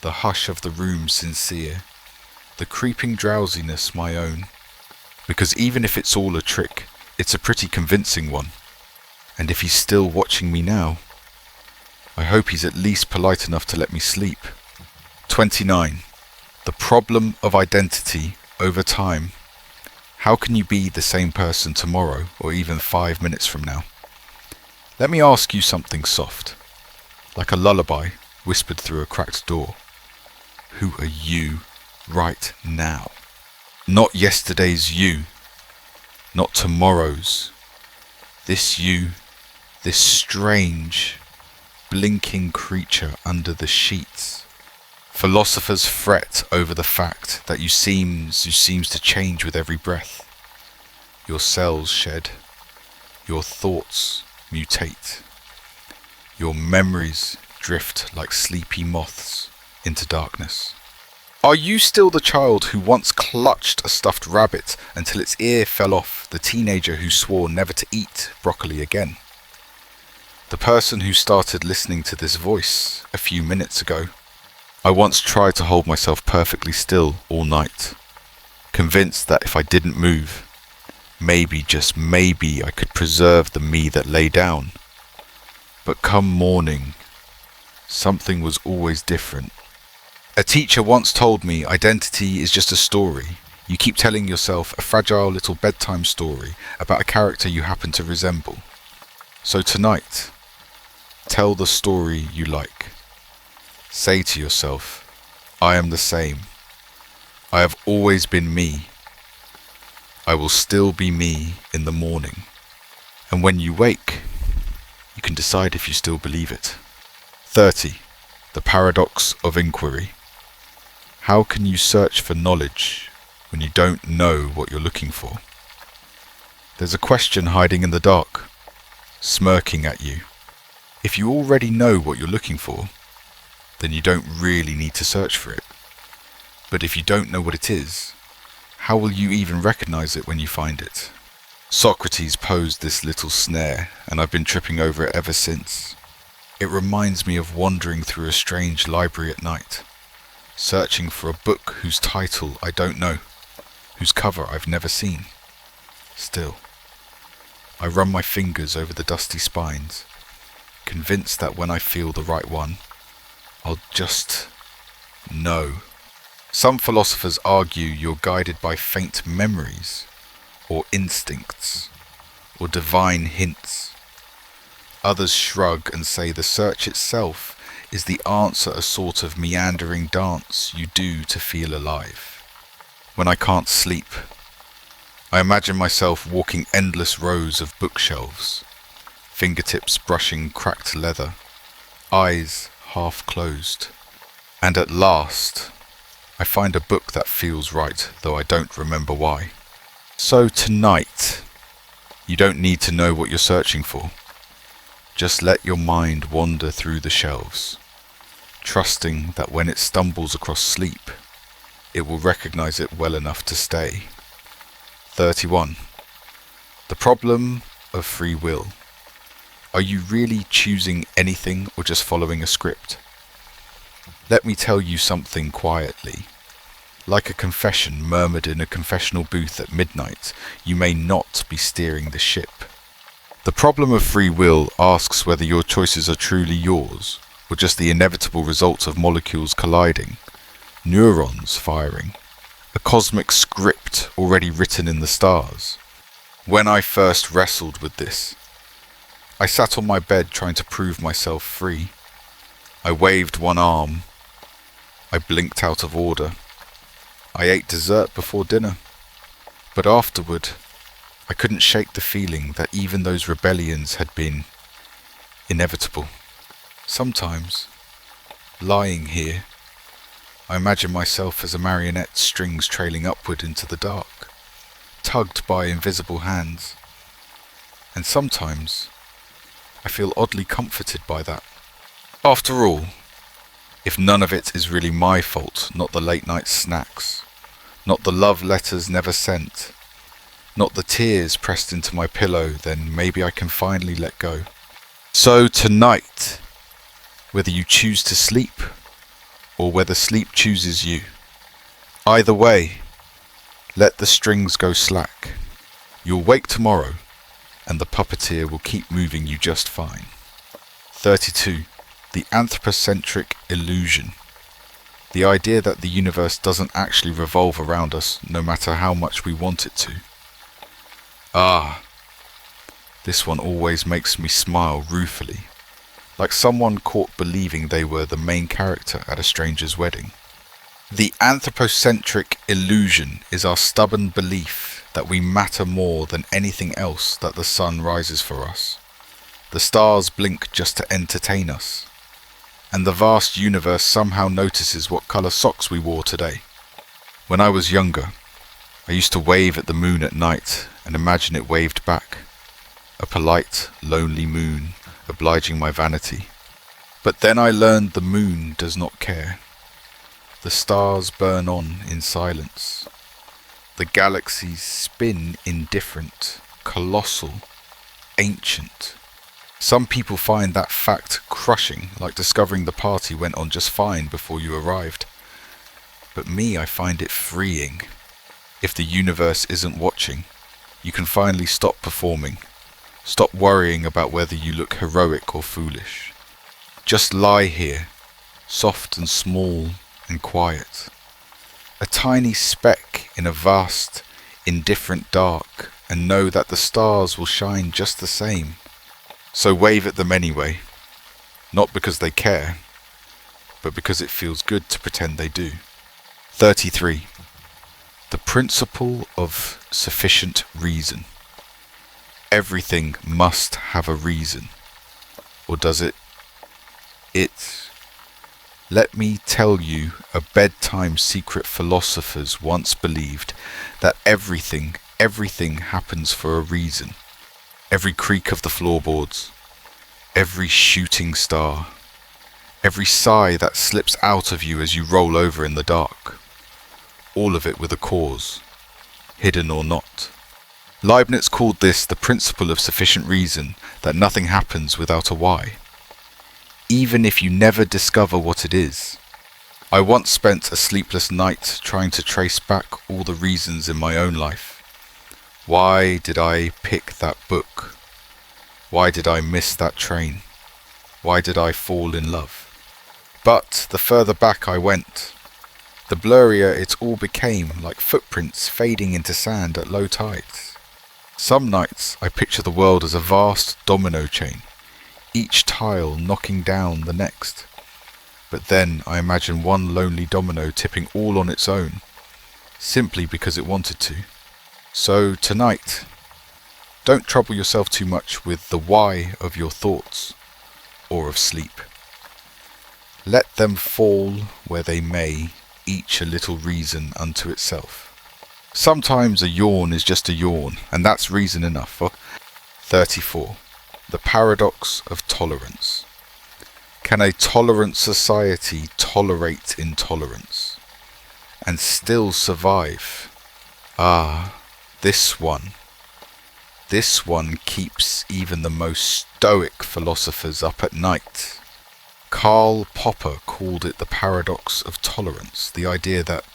Speaker 1: the hush of the room sincere, the creeping drowsiness my own, because even if it's all a trick, it's a pretty convincing one. And if he's still watching me now, I hope he's at least polite enough to let me sleep. 29. The problem of identity over time. How can you be the same person tomorrow or even 5 minutes from now? Let me ask you something soft, like a lullaby whispered through a cracked door. Who are you right now? Not yesterday's you, not tomorrow's. This you, this strange, blinking creature under the sheets. Philosophers fret over the fact that you seems to change with every breath. Your cells shed, your thoughts mutate, your memories drift like sleepy moths into darkness. Are you still the child who once clutched a stuffed rabbit until its ear fell off, the teenager who swore never to eat broccoli again? The person who started listening to this voice a few minutes ago? I once tried to hold myself perfectly still all night, convinced that if I didn't move, maybe, just maybe, I could preserve the me that lay down. But come morning, something was always different. A teacher once told me identity is just a story. You keep telling yourself a fragile little bedtime story about a character you happen to resemble. So tonight, tell the story you like. Say to yourself, I am the same. I have always been me. I will still be me in the morning. And when you wake, you can decide if you still believe it. 30. The paradox of inquiry. How can you search for knowledge when you don't know what you're looking for? There's a question hiding in the dark, smirking at you. If you already know what you're looking for, then you don't really need to search for it. But if you don't know what it is, how will you even recognize it when you find it? Socrates posed this little snare, and I've been tripping over it ever since. It reminds me of wandering through a strange library at night, searching for a book whose title I don't know, whose cover I've never seen. Still, I run my fingers over the dusty spines, convinced that when I feel the right one, I'll just know. Some philosophers argue you're guided by faint memories, or instincts, or divine hints. Others shrug and say the search itself is the answer, a sort of meandering dance you do to feel alive. When I can't sleep, I imagine myself walking endless rows of bookshelves, fingertips brushing cracked leather, eyes half closed. And at last, I find a book that feels right, though I don't remember why. So tonight, you don't need to know what you're searching for. Just let your mind wander through the shelves, trusting that when it stumbles across sleep, it will recognize it well enough to stay. 31. The problem of free will. Are you really choosing anything or just following a script? Let me tell you something quietly. Like a confession murmured in a confessional booth at midnight, you may not be steering the ship. The problem of free will asks whether your choices are truly yours, or just the inevitable result of molecules colliding, neurons firing, a cosmic script already written in the stars. When I first wrestled with this, I sat on my bed trying to prove myself free. I waved one arm. I blinked out of order. I ate dessert before dinner. But afterward, I couldn't shake the feeling that even those rebellions had been inevitable. Sometimes, lying here, I imagine myself as a marionette, strings trailing upward into the dark, tugged by invisible hands. And sometimes, I feel oddly comforted by that. After all, if none of it is really my fault, not the late night snacks, not the love letters never sent, not the tears pressed into my pillow, then maybe I can finally let go. So tonight, whether you choose to sleep, or whether sleep chooses you, either way, let the strings go slack. You'll wake tomorrow, and the puppeteer will keep moving you just fine. 32. The anthropocentric illusion. The idea that the universe doesn't actually revolve around us, no matter how much we want it to. This one always makes me smile ruefully, like someone caught believing they were the main character at a stranger's wedding. The anthropocentric illusion is our stubborn belief that we matter more than anything else, that the sun rises for us, the stars blink just to entertain us, and the vast universe somehow notices what colour socks we wore today. When I was younger, I used to wave at the moon at night and imagine it waved back, a polite, lonely moon obliging my vanity. But then I learned the moon does not care. The stars burn on in silence. The galaxies spin indifferent, colossal, ancient. Some people find that fact crushing, like discovering the party went on just fine before you arrived. But me, I find it freeing. If the universe isn't watching, you can finally stop performing. Stop worrying about whether you look heroic or foolish. Just lie here, soft and small and quiet. A tiny speck in a vast, indifferent dark, and know that the stars will shine just the same. So wave at them anyway, not because they care, but because it feels good to pretend they do. 33. The principle of sufficient reason. Everything must have a reason. Or does it? Let me tell you, a bedtime secret philosophers once believed that everything happens for a reason. Every creak of the floorboards, every shooting star, every sigh that slips out of you as you roll over in the dark, all of it with a cause, hidden or not. Leibniz called this the principle of sufficient reason, that nothing happens without a why, even if you never discover what it is. I once spent a sleepless night trying to trace back all the reasons in my own life. Why did I pick that book? Why did I miss that train? Why did I fall in love? But the further back I went, the blurrier it all became, like footprints fading into sand at low tides. Some nights I picture the world as a vast domino chain, each tile knocking down the next. But then I imagine one lonely domino tipping all on its own, simply because it wanted to. So tonight, don't trouble yourself too much with the why of your thoughts or of sleep. Let them fall where they may, each a little reason unto itself. Sometimes a yawn is just a yawn, and that's reason enough. 34. The paradox of tolerance. Can a tolerant society tolerate intolerance and still survive? This one keeps even the most stoic philosophers up at night. Karl Popper called it the paradox of tolerance, the idea that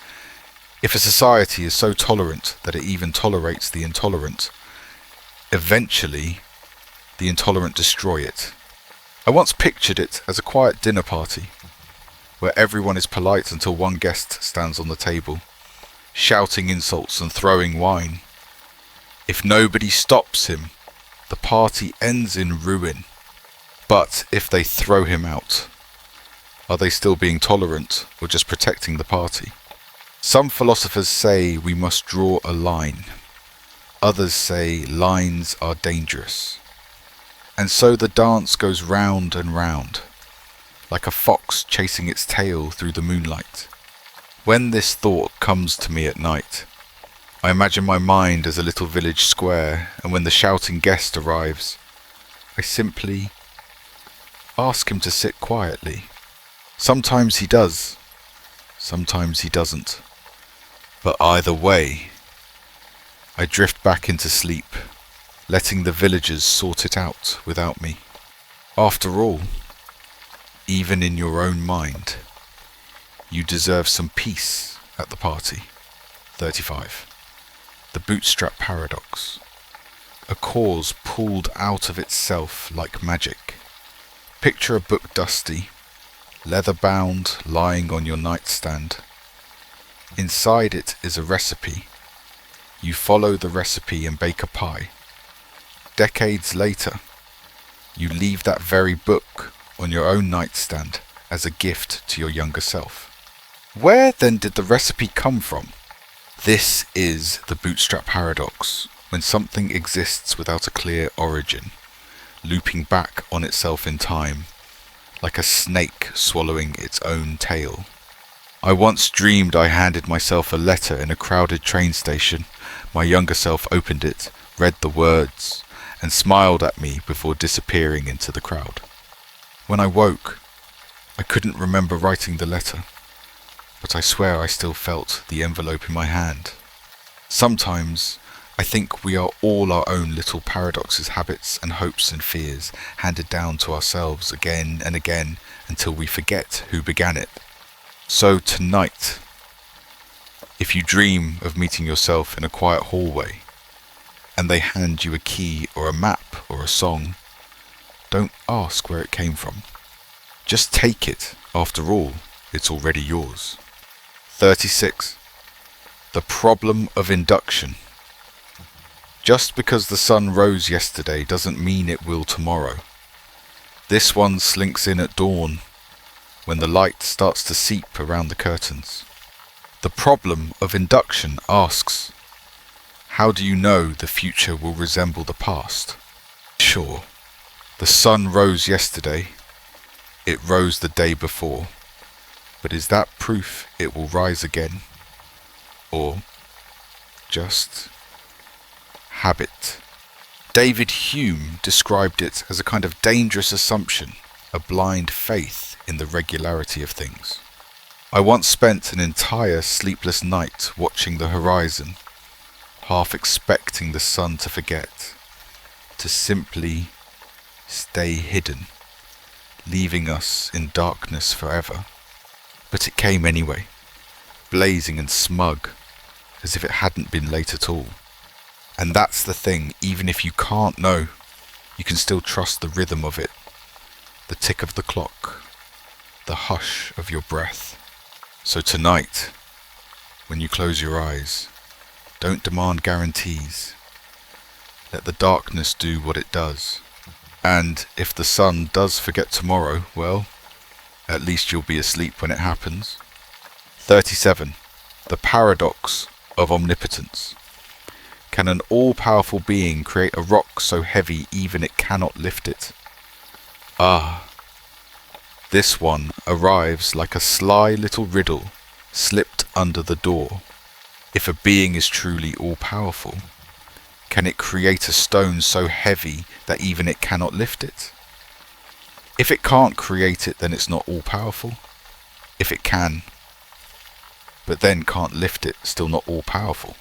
Speaker 1: if a society is so tolerant that it even tolerates the intolerant, eventually the intolerant destroy it. I once pictured it as a quiet dinner party, where everyone is polite until one guest stands on the table, shouting insults and throwing wine. If nobody stops him, the party ends in ruin. But if they throw him out, are they still being tolerant or just protecting the party? Some philosophers say we must draw a line. Others say lines are dangerous. And so the dance goes round and round, like a fox chasing its tail through the moonlight. When this thought comes to me at night, I imagine my mind as a little village square, and when the shouting guest arrives, I simply ask him to sit quietly. Sometimes he does, sometimes he doesn't. But either way, I drift back into sleep, letting the villagers sort it out without me. After all, even in your own mind, you deserve some peace at the party. 35. The bootstrap paradox. A cause pulled out of itself like magic. Picture a book dusty, leather-bound, lying on your nightstand. Inside it is a recipe. You follow the recipe and bake a pie. Decades later, you leave that very book on your own nightstand as a gift to your younger self. Where then did the recipe come from? This is the bootstrap paradox, when something exists without a clear origin, looping back on itself in time, like a snake swallowing its own tail. I once dreamed I handed myself a letter in a crowded train station. My younger self opened it, read the words, and smiled at me before disappearing into the crowd. When I woke, I couldn't remember writing the letter, but I swear I still felt the envelope in my hand. Sometimes I think we are all our own little paradoxes, habits and hopes and fears, handed down to ourselves again and again until we forget who began it. So tonight, if you dream of meeting yourself in a quiet hallway, and they hand you a key or a map or a song, don't ask where it came from. Just take it. After all, it's already yours. 36. The problem of induction. Just because the sun rose yesterday doesn't mean it will tomorrow. This one slinks in at dawn, when the light starts to seep around the curtains. The problem of induction asks, how do you know the future will resemble the past? Sure, the sun rose yesterday, it rose the day before, but is that proof it will rise again? Or just habit? David Hume described it as a kind of dangerous assumption, a blind faith in the regularity of things. I once spent an entire sleepless night watching the horizon, half expecting the sun to forget, to simply stay hidden, leaving us in darkness forever. But it came anyway, blazing and smug, as if it hadn't been late at all. And that's the thing, even if you can't know, you can still trust the rhythm of it, the tick of the clock, the hush of your breath. So tonight, when you close your eyes, don't demand guarantees. Let the darkness do what it does. And if the sun does forget tomorrow, well, at least you'll be asleep when it happens. 37. The paradox of omnipotence. Can an all-powerful being create a rock so heavy even it cannot lift it? Ah, this one arrives like a sly little riddle slipped under the door. If a being is truly all-powerful, can it create a stone so heavy that even it cannot lift it? If it can't create it, then it's not all-powerful. If it can, but then can't lift it, still not all-powerful.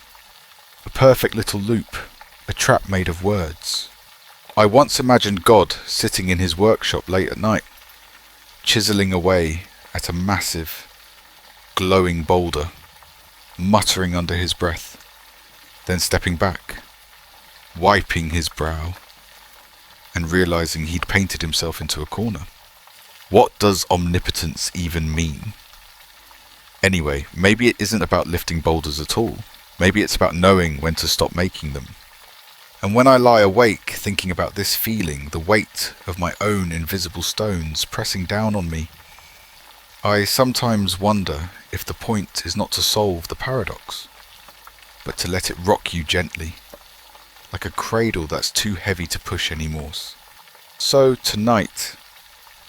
Speaker 1: A perfect little loop, a trap made of words. I once imagined God sitting in his workshop late at night, chiseling away at a massive, glowing boulder, muttering under his breath, then stepping back, wiping his brow, and realizing he'd painted himself into a corner. What does omnipotence even mean? Anyway, maybe it isn't about lifting boulders at all. Maybe it's about knowing when to stop making them. And when I lie awake thinking about this feeling, the weight of my own invisible stones pressing down on me, I sometimes wonder if the point is not to solve the paradox, but to let it rock you gently, like a cradle that's too heavy to push anymore. So tonight,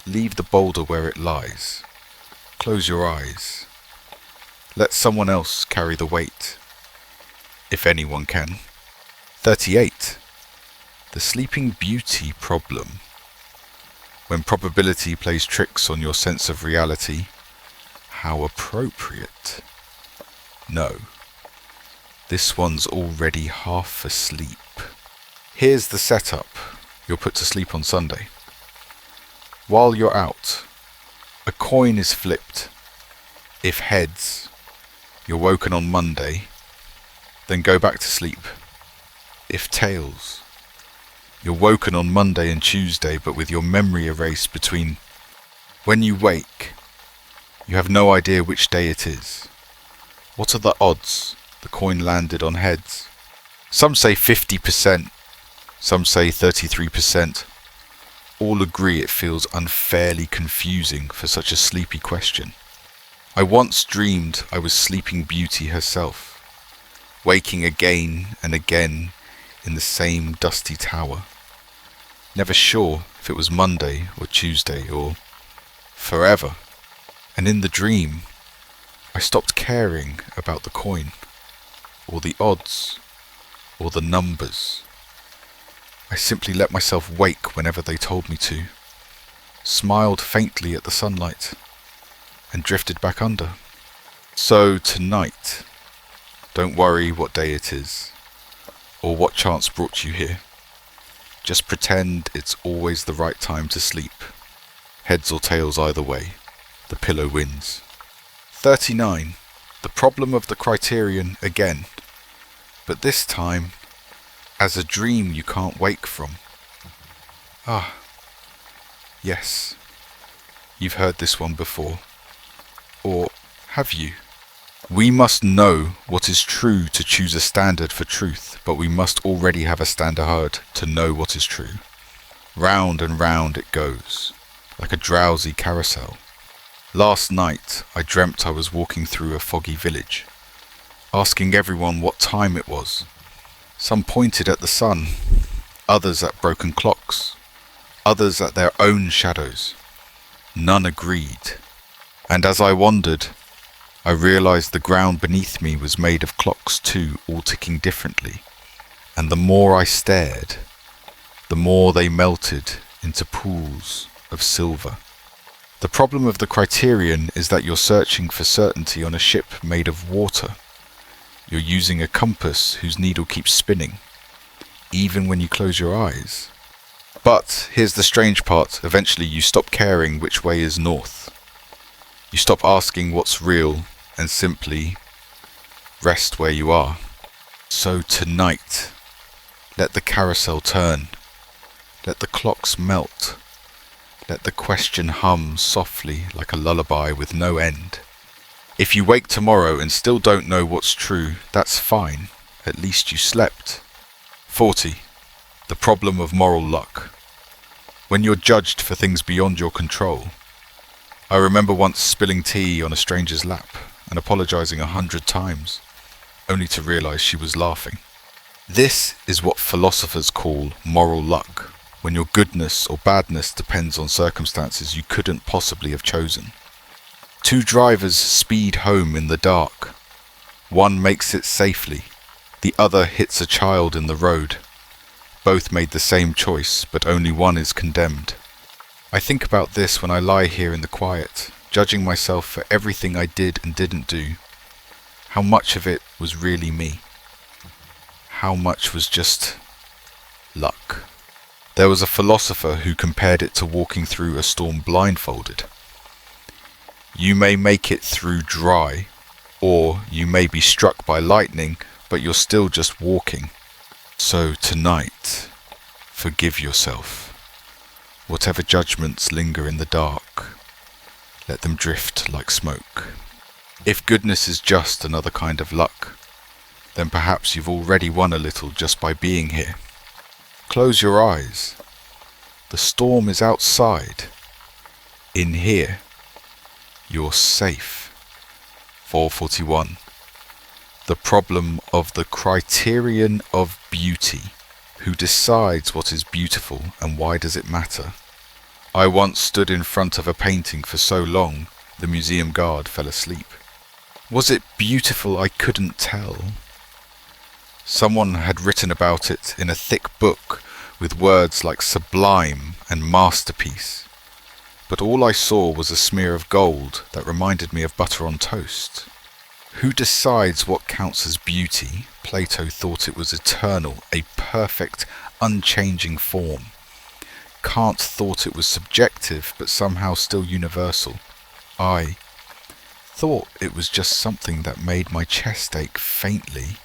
Speaker 1: leave the boulder where it lies. Close your eyes. Let someone else carry the weight, if anyone can. 38. The Sleeping Beauty problem. When probability plays tricks on your sense of reality, how appropriate. No, this one's already half asleep. Here's the setup. You're put to sleep on Sunday. While you're out, a coin is flipped. If heads, you're woken on Monday, then go back to sleep. If tails, you're woken on Monday and Tuesday, but with your memory erased between. When you wake, you have no idea which day it is. What are the odds the coin landed on heads? Some say 50%, some say 33%. All agree it feels unfairly confusing for such a sleepy question. I once dreamed I was Sleeping Beauty herself, waking again and again in the same dusty tower, never sure if it was Monday or Tuesday or forever. And in the dream, I stopped caring about the coin, or the odds, or the numbers. I simply let myself wake whenever they told me to, smiled faintly at the sunlight, and drifted back under. So tonight, don't worry what day it is, or what chance brought you here. Just pretend it's always the right time to sleep. Heads or tails either way, the pillow wins. 39. The problem of the Criterion again, but this time as a dream you can't wake from. Ah, yes, you've heard this one before. Or have you? We must know what is true to choose a standard for truth, but we must already have a standard to know what is true. Round and round it goes, like a drowsy carousel. Last night I dreamt I was walking through a foggy village, asking everyone what time it was. Some pointed at the sun, others at broken clocks, others at their own shadows. None agreed. And as I wandered, I realized the ground beneath me was made of clocks too, all ticking differently. And the more I stared, the more they melted into pools of silver. The problem of the Criterion is that you're searching for certainty on a ship made of water. You're using a compass whose needle keeps spinning, even when you close your eyes. But here's the strange part, eventually you stop caring which way is north. You stop asking what's real and simply rest where you are. So tonight, let the carousel turn, let the clocks melt, let the question hum softly like a lullaby with no end. If you wake tomorrow and still don't know what's true, that's fine, at least you slept. 40. The problem of moral luck. When you're judged for things beyond your control. I remember once spilling tea on a stranger's lap and apologizing 100 times, only to realize she was laughing. This is what philosophers call moral luck, when your goodness or badness depends on circumstances you couldn't possibly have chosen. Two drivers speed home in the dark. One makes it safely, the other hits a child in the road. Both made the same choice, but only one is condemned. I think about this when I lie here in the quiet, judging myself for everything I did and didn't do. How much of it was really me? How much was just luck? There was a philosopher who compared it to walking through a storm blindfolded. You may make it through dry, or you may be struck by lightning, but you're still just walking. So tonight, forgive yourself. Whatever judgments linger in the dark, let them drift like smoke. If goodness is just another kind of luck, then perhaps you've already won a little just by being here. Close your eyes. The storm is outside. In here, you're safe. 441. The problem of the criterion of beauty. Who decides what is beautiful and why does it matter? I once stood in front of a painting for so long, the museum guard fell asleep. Was it beautiful? I couldn't tell. Someone had written about it in a thick book with words like sublime and masterpiece. But all I saw was a smear of gold that reminded me of butter on toast. Who decides what counts as beauty? Plato thought it was eternal, a perfect, unchanging form. Kant thought it was subjective, but somehow still universal. I thought it was just something that made my chest ache faintly.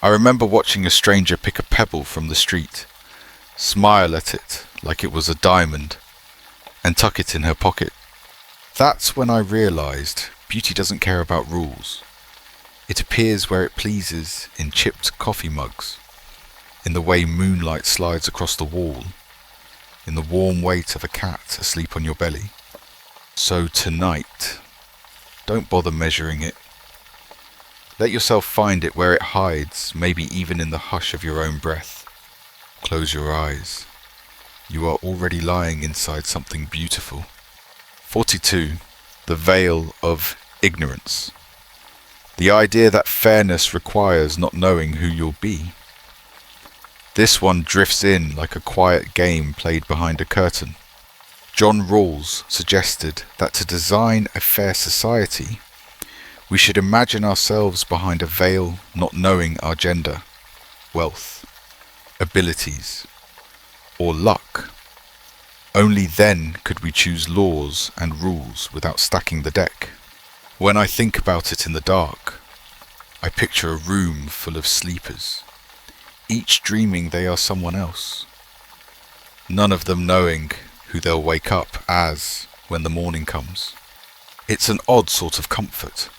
Speaker 1: I remember watching a stranger pick a pebble from the street, smile at it like it was a diamond, and tuck it in her pocket. That's when I realized beauty doesn't care about rules. It appears where it pleases in chipped coffee mugs, in the way moonlight slides across the wall, in the warm weight of a cat asleep on your belly. So tonight, don't bother measuring it. Let yourself find it where it hides, maybe even in the hush of your own breath. Close your eyes. You are already lying inside something beautiful. 42. The veil of ignorance. The idea that fairness requires not knowing who you'll be. This one drifts in like a quiet game played behind a curtain. John Rawls suggested that to design a fair society, we should imagine ourselves behind a veil not knowing our gender, wealth, abilities, or luck. Only then could we choose laws and rules without stacking the deck. When I think about it in the dark, I picture a room full of sleepers, each dreaming they are someone else, none of them knowing who they'll wake up as when the morning comes. It's an odd sort of comfort,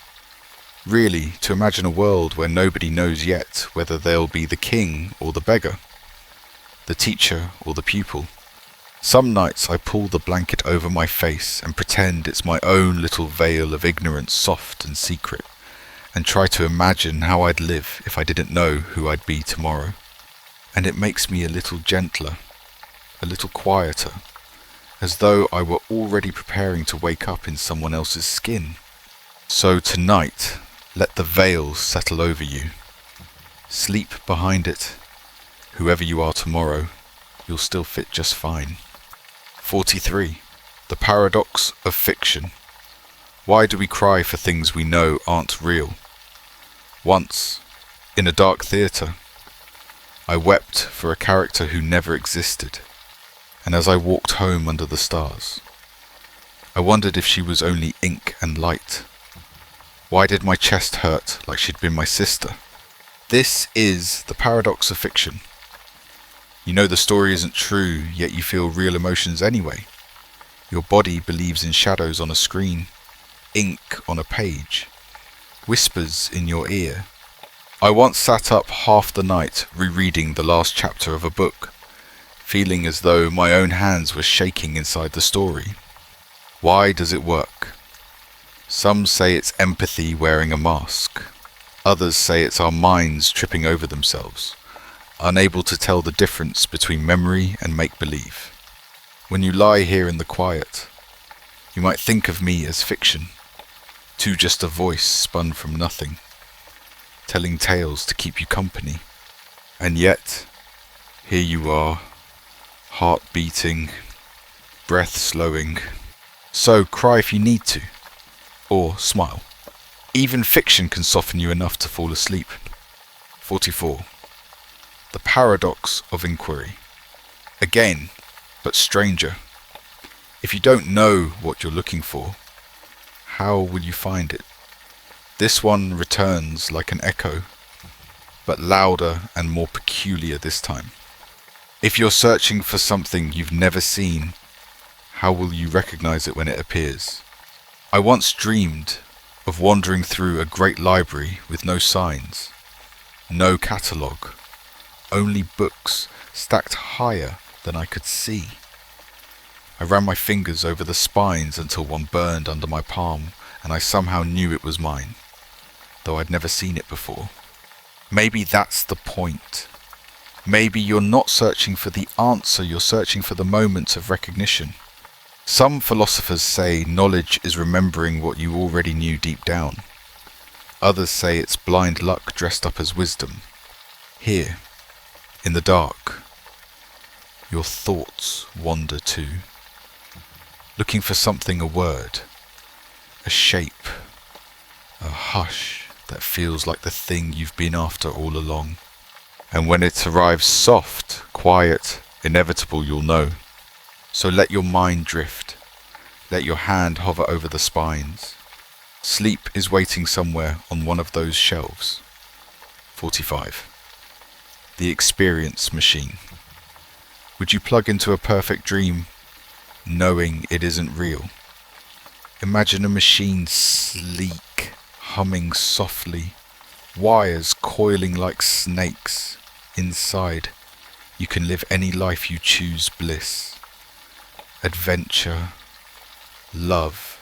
Speaker 1: really, to imagine a world where nobody knows yet whether they'll be the king or the beggar, the teacher or the pupil. Some nights I pull the blanket over my face and pretend it's my own little veil of ignorance, soft and secret, and try to imagine how I'd live if I didn't know who I'd be tomorrow. And it makes me a little gentler, a little quieter, as though I were already preparing to wake up in someone else's skin. So tonight, let the veil settle over you. Sleep behind it. Whoever you are tomorrow, you'll still fit just fine. 43. The paradox of fiction. Why do we cry for things we know aren't real? Once, in a dark theatre, I wept for a character who never existed, and as I walked home under the stars, I wondered if she was only ink and light. Why did my chest hurt like she'd been my sister? This is the paradox of fiction. You know the story isn't true, yet you feel real emotions anyway. Your body believes in shadows on a screen, ink on a page, whispers in your ear. I once sat up half the night rereading the last chapter of a book, feeling as though my own hands were shaking inside the story. Why does it work? Some say it's empathy wearing a mask. Others say it's our minds tripping over themselves, unable to tell the difference between memory and make-believe. When you lie here in the quiet, you might think of me as fiction, too just a voice spun from nothing, telling tales to keep you company. And yet, here you are, heart beating, breath slowing. So cry if you need to, or smile. Even fiction can soften you enough to fall asleep. 44. The paradox of inquiry. Again, but stranger. If you don't know what you're looking for, how will you find it? This one returns like an echo, but louder and more peculiar this time. If you're searching for something you've never seen, how will you recognize it when it appears? I once dreamed of wandering through a great library with no signs, no catalogue, only books stacked higher than I could see. I ran my fingers over the spines until one burned under my palm, and I somehow knew it was mine, though I'd never seen it before. Maybe that's the point. Maybe you're not searching for the answer, you're searching for the moment of recognition. Some philosophers say knowledge is remembering what you already knew deep down. Others say it's blind luck dressed up as wisdom. Here, in the dark, your thoughts wander too, looking for something, a word, a shape, a hush that feels like the thing you've been after all along. And when it arrives soft, quiet, inevitable, you'll know. So let your mind drift. Let your hand hover over the spines. Sleep is waiting somewhere on one of those shelves. 45. The experience machine. Would you plug into a perfect dream, knowing it isn't real? Imagine a machine sleek, humming softly, wires coiling like snakes. Inside, you can live any life you choose, bliss, adventure, love.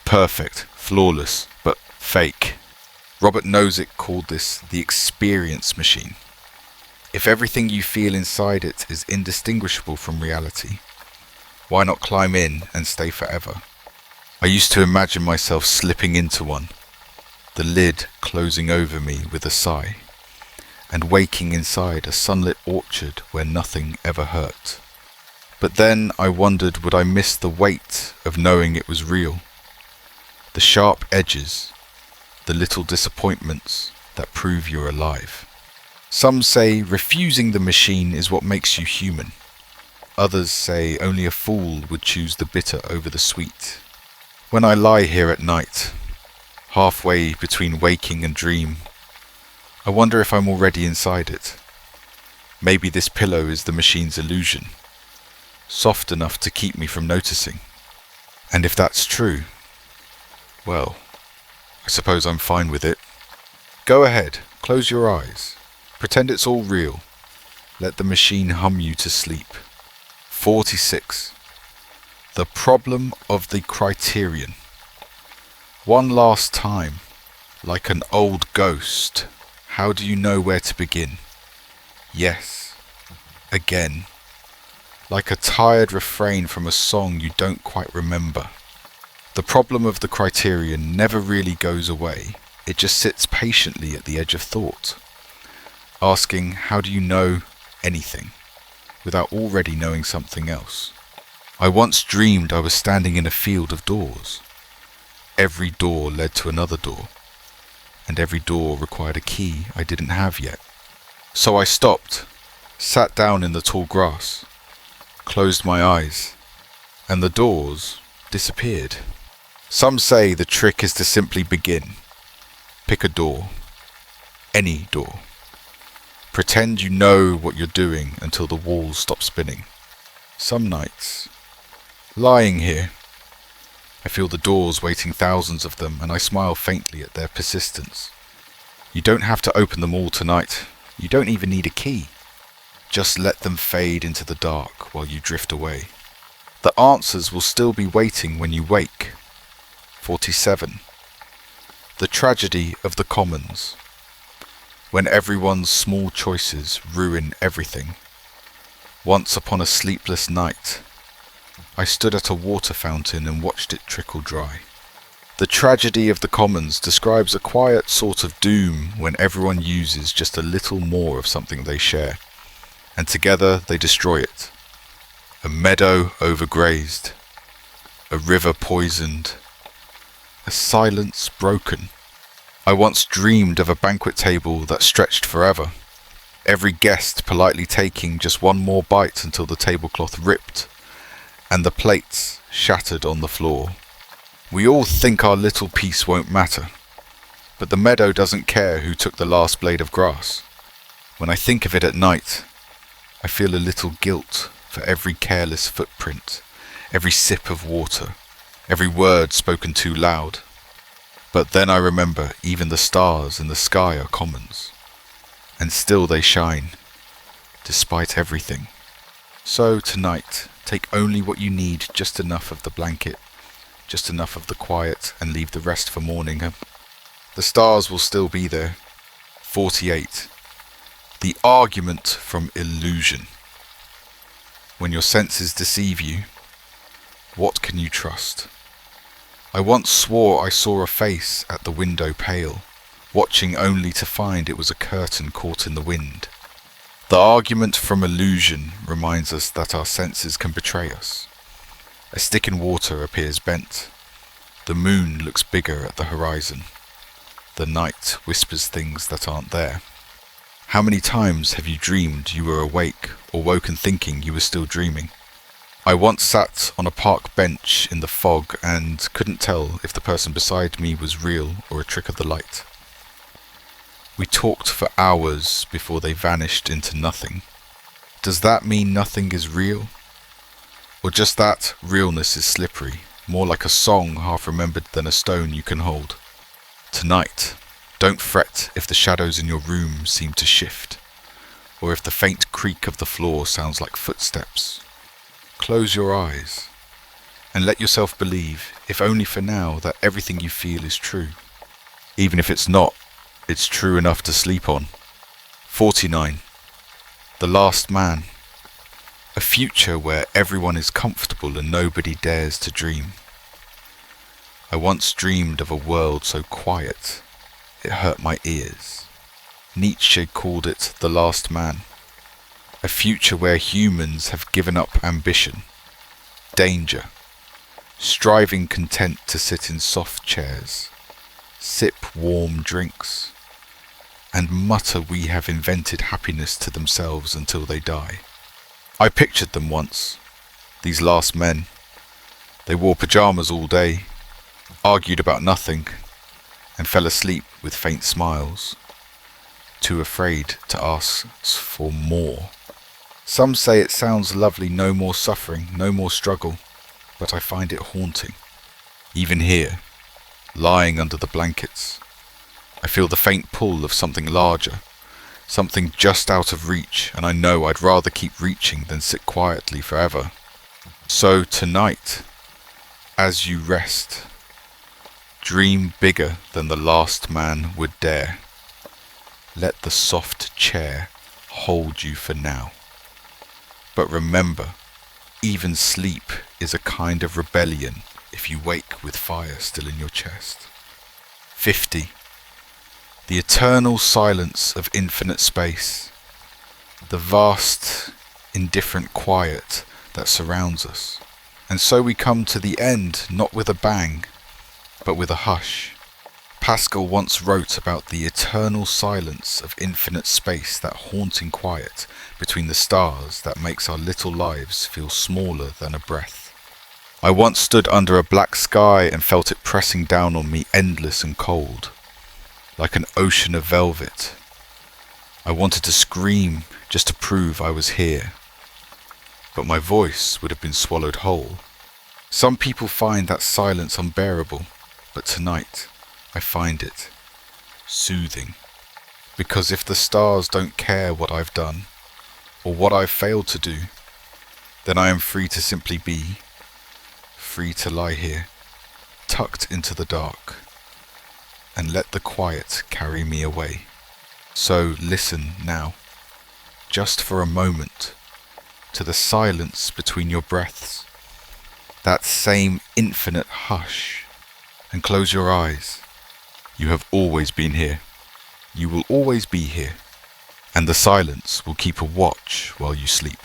Speaker 1: Perfect, flawless, but fake. Robert Nozick called this the experience machine. If everything you feel inside it is indistinguishable from reality, why not climb in and stay forever? I used to imagine myself slipping into one, the lid closing over me with a sigh, and waking inside a sunlit orchard where nothing ever hurt. But then I wondered, would I miss the weight of knowing it was real? The sharp edges, the little disappointments that prove you're alive. Some say refusing the machine is what makes you human. Others say only a fool would choose the bitter over the sweet. When I lie here at night, halfway between waking and dream, I wonder if I'm already inside it. Maybe this pillow is the machine's illusion, soft enough to keep me from noticing. And if that's true, well, I suppose I'm fine with it. Go ahead, close your eyes. Pretend it's all real. Let the machine hum you to sleep. 46. The problem of the Criterion. One last time, like an old ghost, how do you know where to begin? Yes, again, like a tired refrain from a song you don't quite remember. The problem of the Criterion never really goes away. It just sits patiently at the edge of thought, asking how do you know anything without already knowing something else. I once dreamed I was standing in a field of doors. Every door led to another door, and every door required a key I didn't have yet. So I stopped, sat down in the tall grass, closed my eyes, and the doors disappeared. Some say the trick is to simply begin. Pick a door. Any door. Pretend you know what you're doing until the walls stop spinning. Some nights, lying here, I feel the doors waiting, thousands of them, and I smile faintly at their persistence. You don't have to open them all tonight. You don't even need a key. Just let them fade into the dark while you drift away. The answers will still be waiting when you wake. 47. The tragedy of the commons. When everyone's small choices ruin everything. Once upon a sleepless night, I stood at a water fountain and watched it trickle dry. The tragedy of the commons describes a quiet sort of doom when everyone uses just a little more of something they share, and together they destroy it. A meadow overgrazed, a river poisoned, a silence broken. I once dreamed of a banquet table that stretched forever, every guest politely taking just one more bite until the tablecloth ripped, and the plates shattered on the floor. We all think our little piece won't matter, but the meadow doesn't care who took the last blade of grass. When I think of it at night, I feel a little guilt for every careless footprint, every sip of water, every word spoken too loud. But then I remember even the stars in the sky are commons, and still they shine, despite everything. So tonight, take only what you need, just enough of the blanket, just enough of the quiet, and leave the rest for morning. The stars will still be there. 48. The argument from illusion. When your senses deceive you, what can you trust? I once swore I saw a face at the window pale, watching only to find it was a curtain caught in the wind. The argument from illusion reminds us that our senses can betray us. A stick in water appears bent. The moon looks bigger at the horizon. The night whispers things that aren't there. How many times have you dreamed you were awake or woken thinking you were still dreaming? I once sat on a park bench in the fog and couldn't tell if the person beside me was real or a trick of the light. We talked for hours before they vanished into nothing. Does that mean nothing is real? Or just that realness is slippery, more like a song half remembered than a stone you can hold? Tonight, don't fret if the shadows in your room seem to shift, or if the faint creak of the floor sounds like footsteps. Close your eyes, and let yourself believe, if only for now, that everything you feel is true. Even if it's not, it's true enough to sleep on. 49. The last man. A future where everyone is comfortable and nobody dares to dream. I once dreamed of a world so quiet, it hurt my ears. Nietzsche called it the last man. A future where humans have given up ambition, danger, striving content to sit in soft chairs, sip warm drinks, and mutter we have invented happiness to themselves until they die. I pictured them once, these last men. They wore pajamas all day, argued about nothing, and fell asleep with faint smiles, too afraid to ask for more. Some say it sounds lovely, no more suffering, no more struggle, but I find it haunting. Even here, lying under the blankets, I feel the faint pull of something larger, something just out of reach, and I know I'd rather keep reaching than sit quietly forever. So tonight, as you rest, dream bigger than the last man would dare. Let the soft chair hold you for now. But remember, even sleep is a kind of rebellion if you wake with fire still in your chest. 50. The eternal silence of infinite space, the vast, indifferent quiet that surrounds us. And so we come to the end, not with a bang, but with a hush. Pascal once wrote about the eternal silence of infinite space, that haunting quiet between the stars that makes our little lives feel smaller than a breath. I once stood under a black sky and felt it pressing down on me, endless and cold, like an ocean of velvet. I wanted to scream just to prove I was here, but my voice would have been swallowed whole. Some people find that silence unbearable, but tonight I find it soothing. Because if the stars don't care what I've done, or what I've failed to do, then I am free to simply be, free to lie here, tucked into the dark, and let the quiet carry me away. So listen now, just for a moment, to the silence between your breaths, that same infinite hush, and close your eyes. You have always been here. You will always be here. And the silence will keep a watch while you sleep.